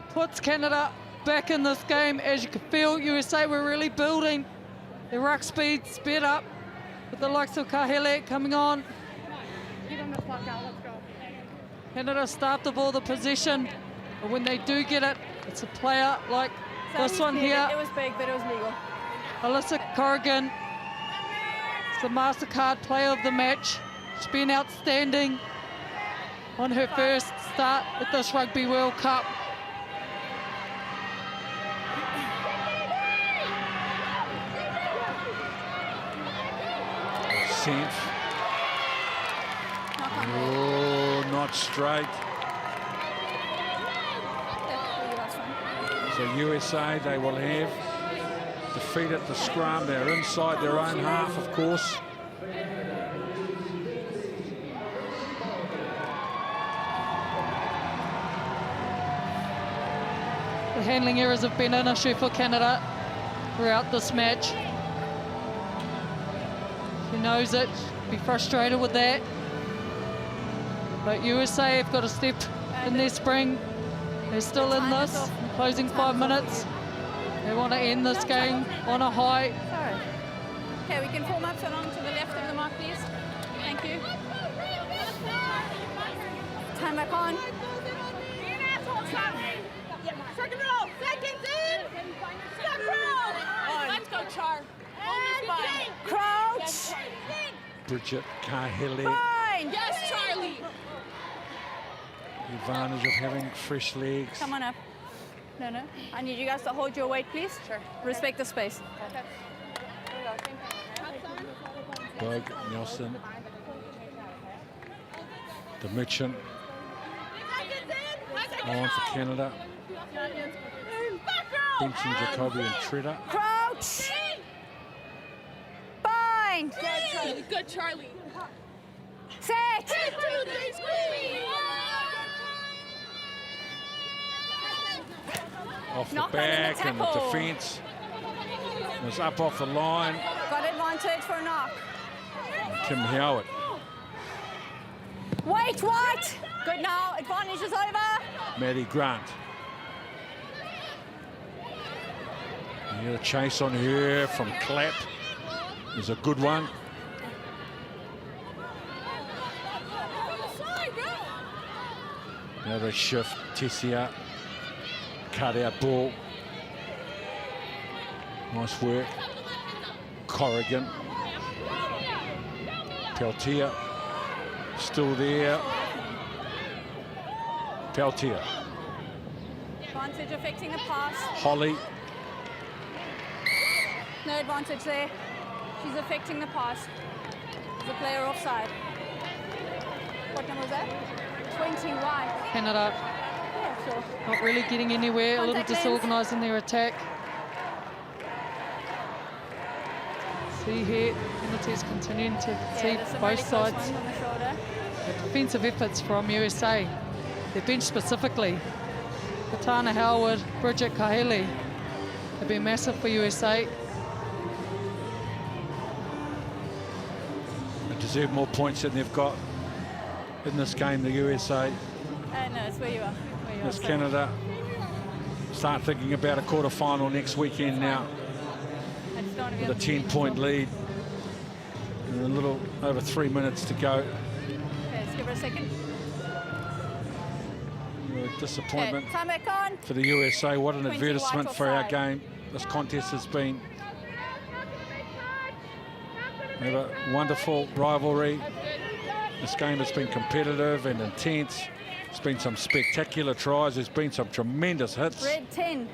[SPEAKER 5] puts Canada back in this game. As you can feel, USA were really building. Their ruck speed sped up with the likes of Kahele coming on. Canada start the ball, the possession, but when they do get it, it's a player like this one here.
[SPEAKER 7] It was big, but it was legal.
[SPEAKER 5] Alyssa Corrigan, it's the MasterCard player of the match. She's been outstanding on her first start at this Rugby World Cup.
[SPEAKER 1] Senf. Oh, not straight. So USA, they will have defeat at the scrum. They're inside their own half, of course.
[SPEAKER 5] The handling errors have been an issue for Canada throughout this match. She knows it, be frustrated with that. But USA have got to step in their spring. They're still in this, closing 5 minutes. They want to end this game on a high.
[SPEAKER 7] Sorry. Okay, we can form up so long to the left of the mark, please. Thank you. Time back on.
[SPEAKER 11] Second row, seconds in. Step row. Let's go, Char.
[SPEAKER 7] Crouch.
[SPEAKER 1] Bridget Kahele.
[SPEAKER 7] Fine.
[SPEAKER 11] Yes, Charlie.
[SPEAKER 1] The advantage of having fresh legs.
[SPEAKER 7] Come on up. No. I need you guys to hold your weight, please. Sure. Respect the space.
[SPEAKER 1] Bogue, Nelson. The Mitchin. On for Canada. Benson, Jacoby and Treader.
[SPEAKER 7] Crouch. Bind.
[SPEAKER 11] Good, Charlie. Good, Charlie.
[SPEAKER 7] Set.
[SPEAKER 11] 2, 3, squeeze.
[SPEAKER 1] Off the
[SPEAKER 7] Knock on in the
[SPEAKER 1] back and the
[SPEAKER 7] tackle.
[SPEAKER 1] defence. was up off the line.
[SPEAKER 7] Got advantage for knock.
[SPEAKER 1] Kim Howard.
[SPEAKER 7] Wait, White. Good now. Advantage is over.
[SPEAKER 1] Maddie Grant. Yeah, the chase on her from Clapp is a good one. Now they shift. Tessia. Cut out ball. Nice work. Corrigan. Peltier. Still there. Peltier.
[SPEAKER 7] Advantage affecting the pass.
[SPEAKER 1] Holly.
[SPEAKER 7] No advantage there. She's affecting the pass. The player offside. What number was that? 20 White.
[SPEAKER 5] Canada
[SPEAKER 7] Yeah, sure.
[SPEAKER 5] not really getting anywhere, a little
[SPEAKER 7] Contact lens.
[SPEAKER 5] disorganised in their attack. See here, penalties continuing to
[SPEAKER 7] Yeah,
[SPEAKER 5] see
[SPEAKER 7] there's some
[SPEAKER 5] both
[SPEAKER 7] really close
[SPEAKER 5] sides.
[SPEAKER 7] ones on the shoulder.
[SPEAKER 5] The defensive efforts from USA. Their bench specifically. Katana Howard, Bridget Kahele have been massive for USA.
[SPEAKER 1] They deserve more points than they've got in this game, the USA.
[SPEAKER 7] No, it's where you are.
[SPEAKER 1] As Canada start thinking about a quarter-final next weekend now
[SPEAKER 7] I just don't want to be
[SPEAKER 1] with a
[SPEAKER 7] on the screen.
[SPEAKER 1] 10-point lead and a little over 3 minutes to go.
[SPEAKER 7] Okay, let's give her a second.
[SPEAKER 1] Disappointment
[SPEAKER 7] Okay, time back on.
[SPEAKER 1] for the USA. What an
[SPEAKER 7] 20
[SPEAKER 1] advertisement
[SPEAKER 7] white
[SPEAKER 1] for our
[SPEAKER 7] offside.
[SPEAKER 1] game this contest has been. We have a wonderful rivalry. This game has been competitive and intense. There's been some spectacular tries. There's been some tremendous hits.
[SPEAKER 7] Red 10.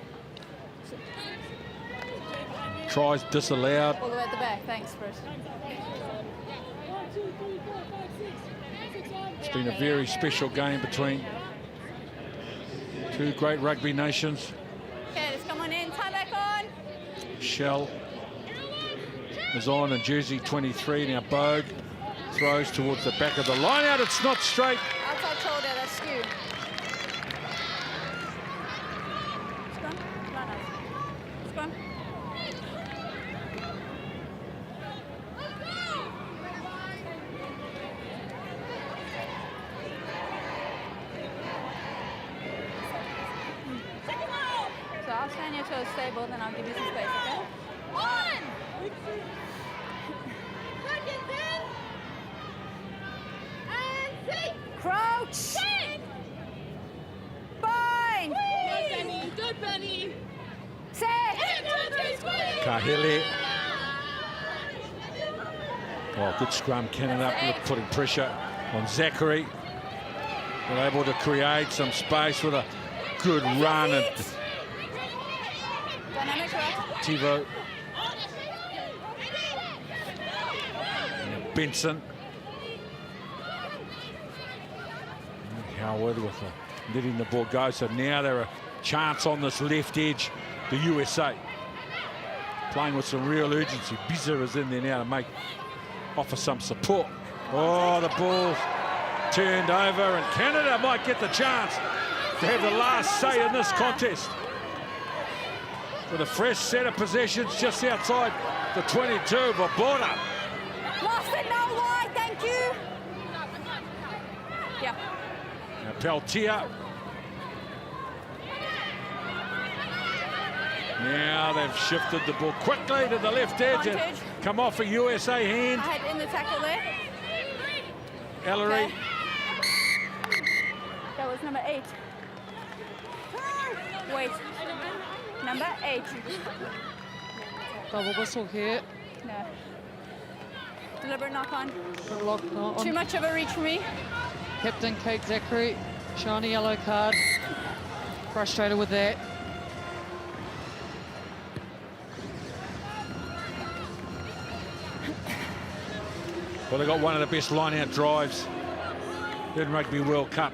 [SPEAKER 1] Tries disallowed.
[SPEAKER 7] All the way at the back. Thanks, Bruce.
[SPEAKER 1] It's been a very special game between two great rugby nations.
[SPEAKER 7] Okay, let's come on in. Time back on.
[SPEAKER 1] Shell is on in jersey 23. Now Bogue throws towards the back of the line out. It's not straight.
[SPEAKER 7] Outside shoulder, that's skew. It's gone. Line up. It's gone. So I'll stand here till it's stable, then I'll give you some space, okay? Crouch! Bind!
[SPEAKER 11] Good, Benny. Good, Benny.
[SPEAKER 7] Set!
[SPEAKER 1] Kahele. Oh, good scrum. Canada putting pressure on Zachary. They're able to create some space with a good run. And
[SPEAKER 7] Dynamic right.
[SPEAKER 1] Tivo. And Benson. Howard with letting the ball go. So now there are a chance on this left edge. The USA playing with some real urgency. Bizza is in there now to offer some support. Oh, the ball's turned over, and Canada might get the chance to have the last say in this contest. With a fresh set of possessions just outside the 22, Vaboda.
[SPEAKER 7] Lost it, no wide, thank you. Yeah.
[SPEAKER 1] Now Peltier. Now they've shifted the ball quickly to the left edge and
[SPEAKER 7] Advantage.
[SPEAKER 1] come off a USA hand.
[SPEAKER 7] I had in the tackle there.
[SPEAKER 1] Ellery.
[SPEAKER 7] Okay. That was number 8. Wait. Number 8.
[SPEAKER 5] Double whistle here.
[SPEAKER 7] No. Deliberate knock on.
[SPEAKER 5] Good lock on.
[SPEAKER 7] Too much of a reach for me.
[SPEAKER 5] Captain Kate Zachary, shiny yellow card. Frustrated with that.
[SPEAKER 1] Well, they got one of the best line-out drives in Rugby World Cup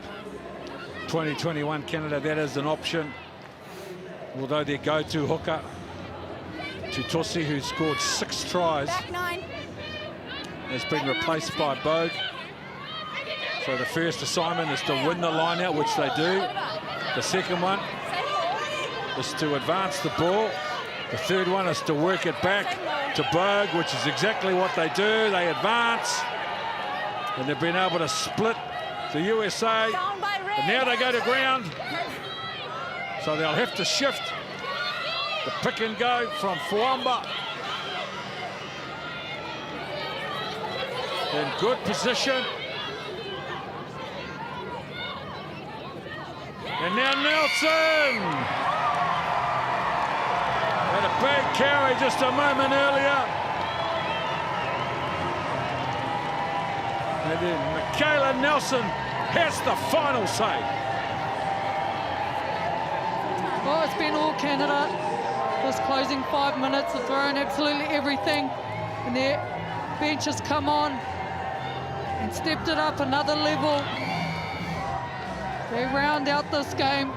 [SPEAKER 1] 2021 Canada. That is an option. Although their go-to hooker, Tutosi, who scored 6 tries,
[SPEAKER 7] Back 9.
[SPEAKER 1] has been replaced by Bogue. So the first assignment is to win the line-out, which they do. The second one is to advance the ball The third one is to work it back to Bogue, which is exactly what they do. They advance, and they've been able to split the USA. And now they go to ground, so they'll have to shift the pick and go from Fuamba. In good position. And now Nelson. Had a big carry just a moment earlier. And then Michaela Nelson has the final say.
[SPEAKER 5] Well, it's been all Canada. This closing 5 minutes have thrown absolutely everything. And their bench has come on and stepped it up another level. They round out this game,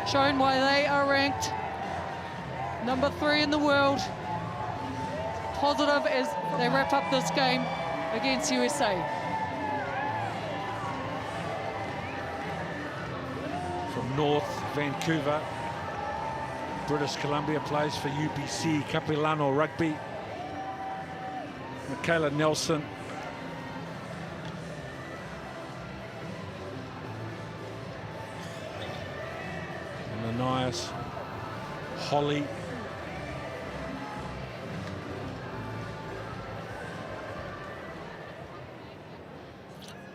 [SPEAKER 5] showing why they are ranked number 3 in the world. Positive as they wrap up this game against USA.
[SPEAKER 1] From North Vancouver, British Columbia, plays for UBC Capilano Rugby. Michaela Nelson. And Ananias Holly.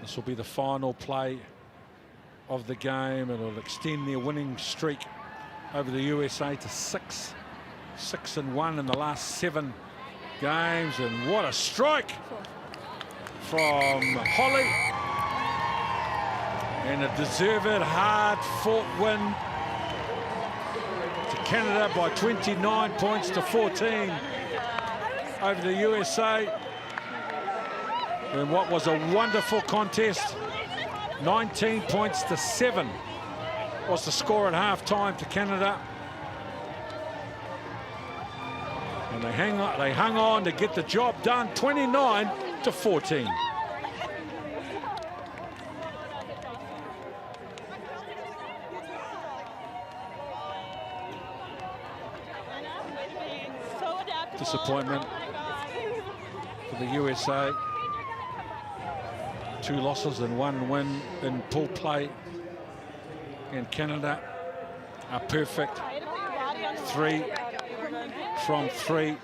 [SPEAKER 1] This will be the final play of the game, and it'll extend their winning streak over the USA to 6-1 in the last 7 games. And what a strike from Holly, and a deserved, hard-fought win to Canada by 29 points to 14 over the USA. And what was a wonderful contest. 19 points to 7 was the score at half-time to Canada. And they hung on to get the job done, 29 to 14. Disappointment for the USA. 2 losses and 1 win in pool play. And Canada are perfect. 3 from 3.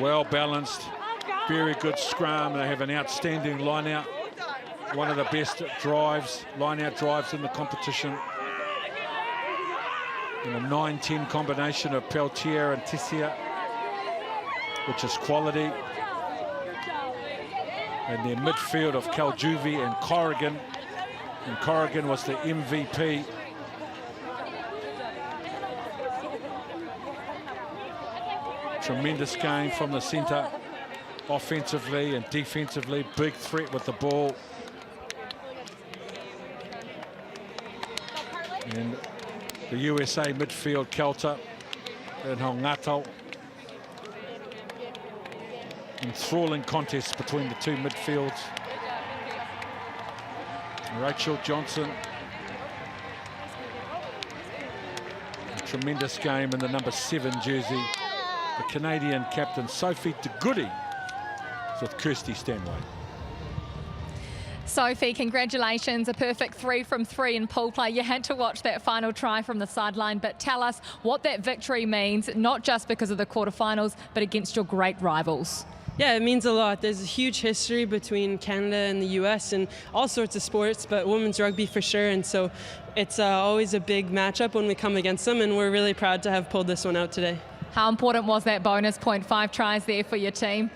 [SPEAKER 1] Well balanced, very good scrum. They have an outstanding line out. One of the best drives, line out drives in the competition. And a 9-10 combination of Peltier and Tessia, which is quality. And their midfield of Kaljuvie and Corrigan. And Corrigan was the MVP. Tremendous game from the centre, offensively and defensively. Big threat with the ball. And the USA midfield, Kelter and Hongato. Enthralling contest between the 2 midfields. Rachel Johnson. A tremendous game in the number 7 jersey. The Canadian captain, Sophie de Goody, with Kirsty Stanway.
[SPEAKER 8] Sophie, congratulations. A perfect 3 from 3 in pool play. You had to watch that final try from the sideline, but tell us what that victory means, not just because of the quarterfinals, but against your great rivals.
[SPEAKER 6] Yeah, it means a lot. There's a huge history between Canada and the US and all sorts of sports, but women's rugby for sure. And so it's always a big matchup when we come against them, and we're really proud to have pulled this one out today.
[SPEAKER 8] How important was that bonus point, 5 tries there for your team?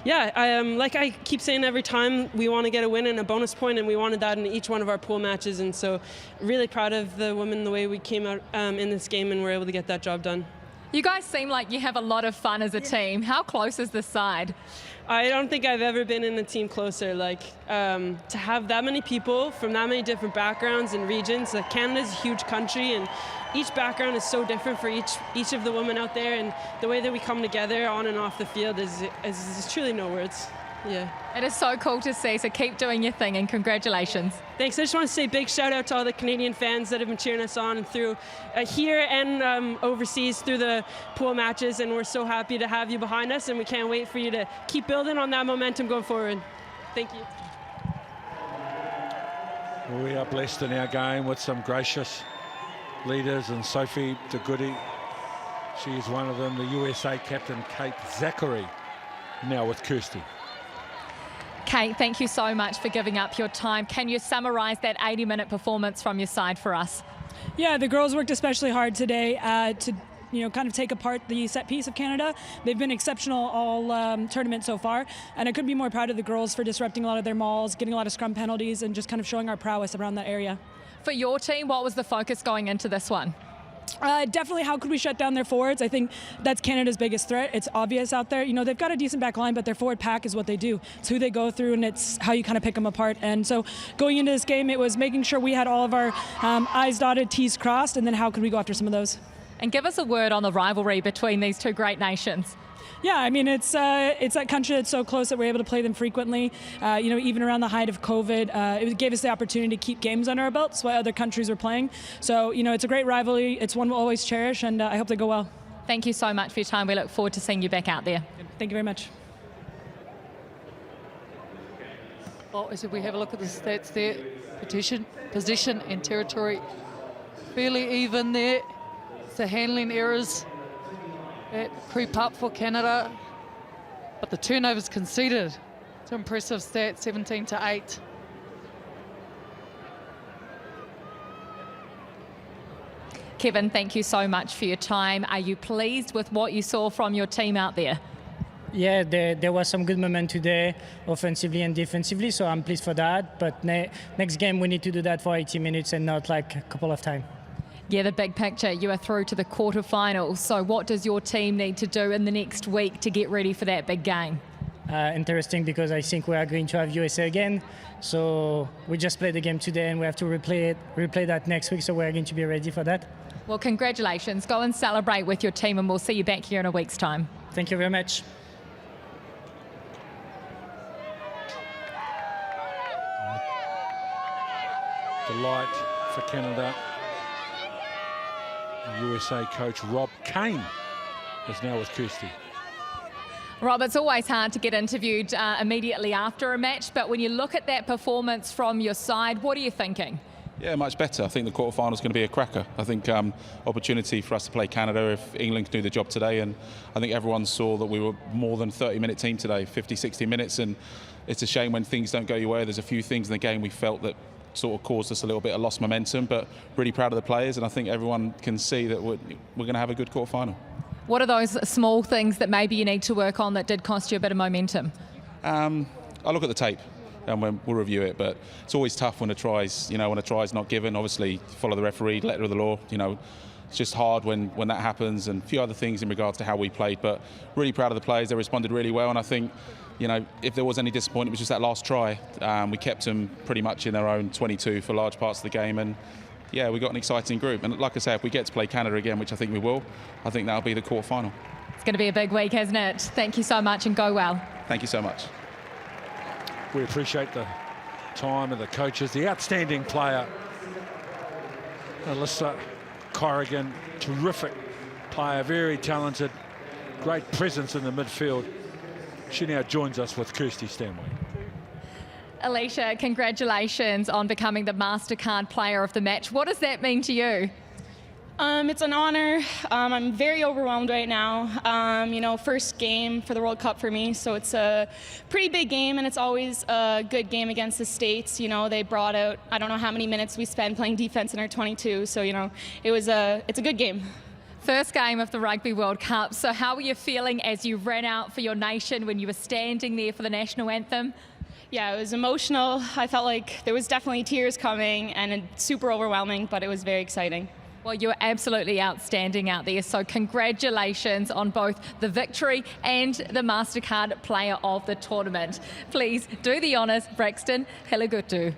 [SPEAKER 6] Yeah, like I keep saying every time, we want to get a win and a bonus point, and we wanted that in each one of our pool matches. And so really proud of the women, the way we came out in this game and were able to get that job done.
[SPEAKER 8] You guys seem like you have a lot of fun as a team. How close is this side?
[SPEAKER 6] I don't think I've ever been in a team closer. Like to have that many people from that many different backgrounds and regions. Like Canada's a huge country, and each background is so different for each of the women out there. And the way that we come together on and off the field is truly no words. Yeah.
[SPEAKER 8] It is so cool to see, so keep doing your thing and congratulations.
[SPEAKER 6] Thanks. I just want to say a big shout out to all the Canadian fans that have been cheering us on through here and overseas through the pool matches, and we're so happy to have you behind us, and we can't wait for you to keep building on that momentum going forward. Thank you.
[SPEAKER 1] We are blessed in our game with some gracious leaders, and Sophie de Goody, she is one of them, the USA captain Kate Zachary, now with Kirsty.
[SPEAKER 8] Kate, thank you so much for giving up your time. Can you summarise that 80-minute performance from your side for us?
[SPEAKER 12] Yeah, the girls worked especially hard today to kind of take apart the set piece of Canada. They've been exceptional all tournament so far, and I couldn't be more proud of the girls for disrupting a lot of their mauls, getting a lot of scrum penalties, and just kind of showing our prowess around that area.
[SPEAKER 8] For your team, what was the focus going into this one?
[SPEAKER 12] Definitely, how could we shut down their forwards? I think that's Canada's biggest threat. It's obvious out there. They've got a decent back line, but their forward pack is what they do. It's who they go through, and it's how you kind of pick them apart. And so going into this game, it was making sure we had all of our I's dotted, T's crossed, and then how could we go after some of those?
[SPEAKER 8] And give us a word on the rivalry between these two great nations.
[SPEAKER 12] Yeah, I mean, it's that country that's so close that we're able to play them frequently. Even around the height of COVID, it gave us the opportunity to keep games under our belts while other countries were playing. So, it's a great rivalry. It's one we'll always cherish, and I hope they go well.
[SPEAKER 8] Thank you so much for your time. We look forward to seeing you back out there.
[SPEAKER 12] Thank you very much.
[SPEAKER 5] Well, as we have a look at the stats there, position and territory fairly even there. It's the handling errors that creep up for Canada, but the turnovers conceded. It's an impressive stat, 17-8.
[SPEAKER 8] Kevin, thank you so much for your time. Are you pleased with what you saw from your team out there?
[SPEAKER 3] Yeah, there was some good momentum today, offensively and defensively, so I'm pleased for that. But next game, we need to do that for 80 minutes and not like a couple of times.
[SPEAKER 8] Yeah, the big picture, you are through to the quarterfinals. So what does your team need to do in the next week to get ready for that big game?
[SPEAKER 3] Interesting, because I think we are going to have USA again. So we just played the game today and we have to replay that next week. So we're going to be ready for that.
[SPEAKER 8] Well, congratulations. Go and celebrate with your team and we'll see you back here in a week's time.
[SPEAKER 3] Thank you very much.
[SPEAKER 1] Delight for Canada. USA coach Rob Kane is now with Kirsty.
[SPEAKER 8] Rob, it's always hard to get interviewed immediately after a match, but when you look at that performance from your side, what are you thinking?
[SPEAKER 4] Yeah, much better. I think the quarterfinal is going to be a cracker. I think opportunity for us to play Canada if England can do the job today, and I think everyone saw that we were more than a 30-minute team today, 50, 60 minutes, and it's a shame when things don't go your way. There's a few things in the game we felt that sort of caused us a little bit of lost momentum, but really proud of the players, and I think everyone can see that we're going to have a good quarterfinal.
[SPEAKER 8] What are those small things that maybe you need to work on that did cost you a bit of momentum?
[SPEAKER 4] I look at the tape and we'll review it, but it's always tough when a try's not given. Obviously, follow the referee, letter of the law. It's just hard when that happens, and a few other things in regards to how we played. But really proud of the players. They responded really well, and I think, if there was any disappointment, it was just that last try. We kept them pretty much in their own 22 for large parts of the game, and yeah, we got an exciting group. And like I say, if we get to play Canada again, which I think we will, I think that'll be the quarterfinal.
[SPEAKER 8] It's going to be a big week, isn't it? Thank you so much and go well.
[SPEAKER 4] Thank you so much.
[SPEAKER 1] We appreciate the time of the coaches, the outstanding player, Alyssa Corrigan, terrific player, very talented, great presence in the midfield. She now joins us with Kirsty Stanway.
[SPEAKER 8] Alicia, congratulations on becoming the MasterCard Player of the Match. What does that mean to you?
[SPEAKER 13] It's an honor. I'm very overwhelmed right now. First game for the World Cup for me, so it's a pretty big game, and it's always a good game against the States. They brought out, I don't know how many minutes we spent playing defense in our 22, so it's a good game.
[SPEAKER 8] First game of the Rugby World Cup, so how were you feeling as you ran out for your nation when you were standing there for the national anthem?
[SPEAKER 13] Yeah, it was emotional. I felt like there was definitely tears coming, and it's super overwhelming, but it was very exciting.
[SPEAKER 8] Well, you were absolutely outstanding out there, so congratulations on both the victory and the MasterCard Player of the Tournament. Please do the honours, Braxton Helagutu.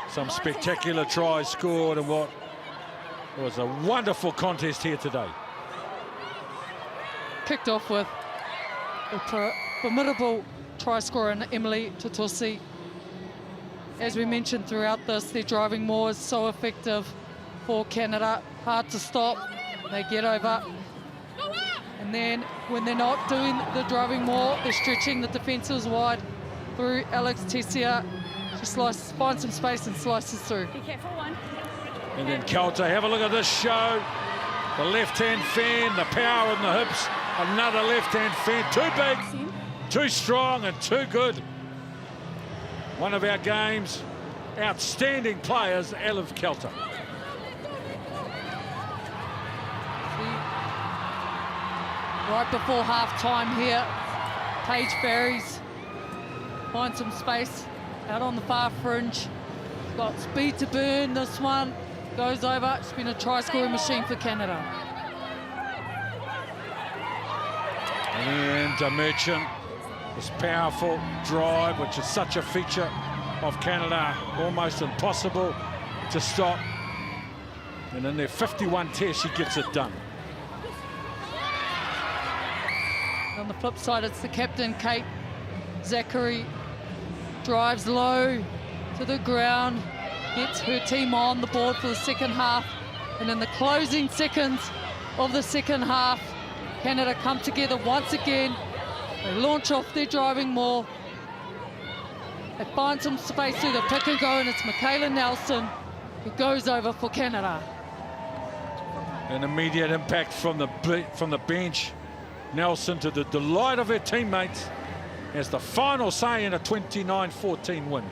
[SPEAKER 1] Some spectacular tries scored, and what It was a wonderful contest here today.
[SPEAKER 5] Kicked off with a formidable try scorer in Emily Tutusi. As we mentioned throughout this, their driving more is so effective for Canada. Hard to stop. They get over. And then when they're not doing the driving more, they're stretching the defences wide through Alex Tessia. She finds some space and slices through.
[SPEAKER 7] Be careful, one.
[SPEAKER 1] And then Kelter, have a look at this show. The left-hand fan, the power in the hips. Another left-hand fan, too big, too strong and too good. One of our game's outstanding players, Aliv Kelter.
[SPEAKER 5] Right before half-time here, Paige Barry's finds some space out on the far fringe. Got speed to burn, this one. Goes over, it's been a try-scoring machine for Canada.
[SPEAKER 1] And a Merchant, this powerful drive, which is such a feature of Canada, almost impossible to stop. And in their 51 test, she gets it done.
[SPEAKER 5] On the flip side, it's the captain, Kate Zachary, drives low to the ground, gets her team on the board for the second half, and in the closing seconds of the second half, Canada come together once again. They launch off their driving more. They find some space through the pick and go, and it's Michaela Nelson who goes over for Canada.
[SPEAKER 1] An immediate impact from the bench. Nelson, to the delight of her teammates, has the final say in a 29-14 win.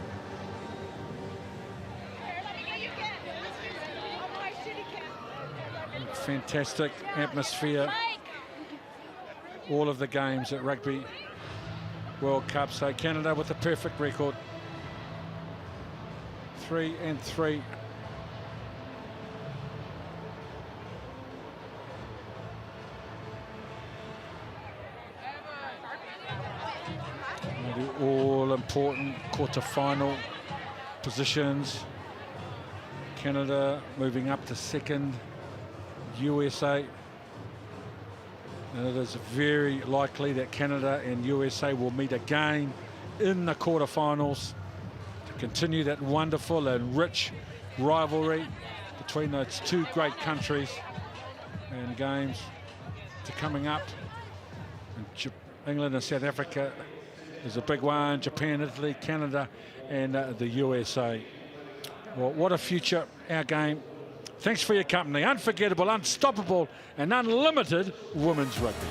[SPEAKER 1] Fantastic atmosphere. All of the games at Rugby World Cup. So Canada with a perfect record. 3-3. The all-important quarter-final positions. Canada moving up to second. USA. And it is very likely that Canada and USA will meet again in the quarterfinals to continue that wonderful and rich rivalry between those two great countries. And games to coming up. And England and South Africa is a big one. Japan, Italy, Canada, and the USA. Well, what a future, our game. Thanks for your company. Unforgettable, unstoppable, and unlimited women's rugby.